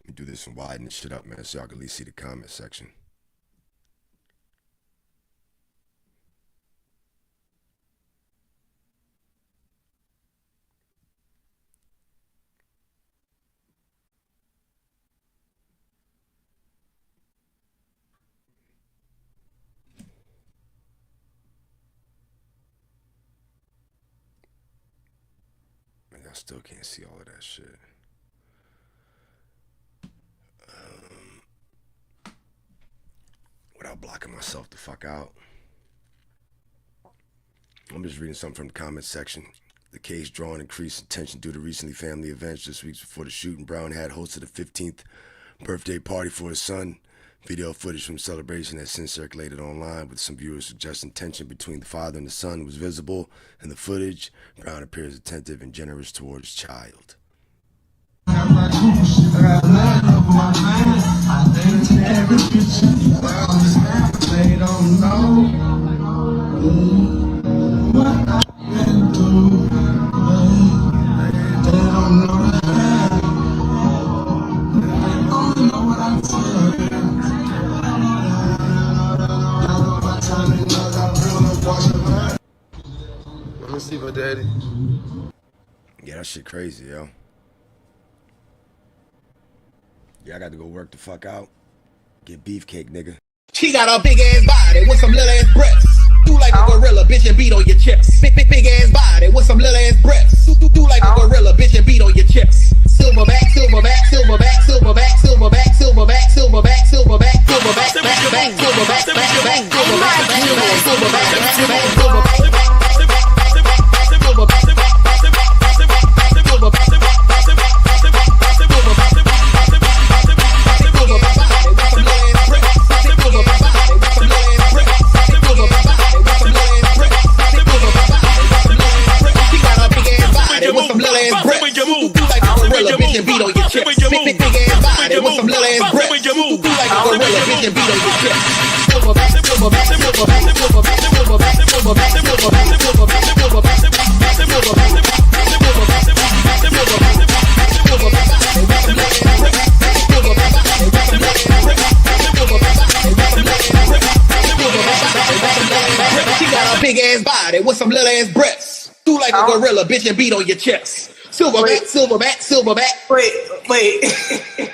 me do this and widen this shit up, man, so y'all can at least see the comment section. Man, I still can't see all of that shit. Without blocking myself the fuck out. I'm just reading something from the comment section. The case drawing increased attention due to recently family events. Just weeks before the shooting, Brown had hosted a 15th birthday party for his son. Video footage from the celebration has since circulated online, with some viewers suggesting tension between the father and the son was visible in the footage. Brown appears attentive and generous towards his child. They don't know what I've been through. They don't know that. They only know what I'm saying. Let me see my daddy. Yeah, that shit crazy, yo. Yeah, I got to go work the fuck out. Get beefcake, nigga. She got a big ass body with some little ass breasts. Do like a gorilla, bitch, and beat on your chest. Big ass body with some little ass breasts. Do like a gorilla, bitch, and beat on your chest. Silverback, silverback, silverback, silverback, silverback, silverback, silverback, silverback, silverback, silverback, silverback, silverback, big ass body with some little ass breasts. Do like a gorilla, bitch, and beat on your chest. Silverback, silverback, silverback, silverback, silverback, silverback, silverback, silverback, silverback, she got a big ass body with some little ass breasts. Do like a gorilla, bitch, and beat on your chest. Silverback, silverback, silverback. Wait.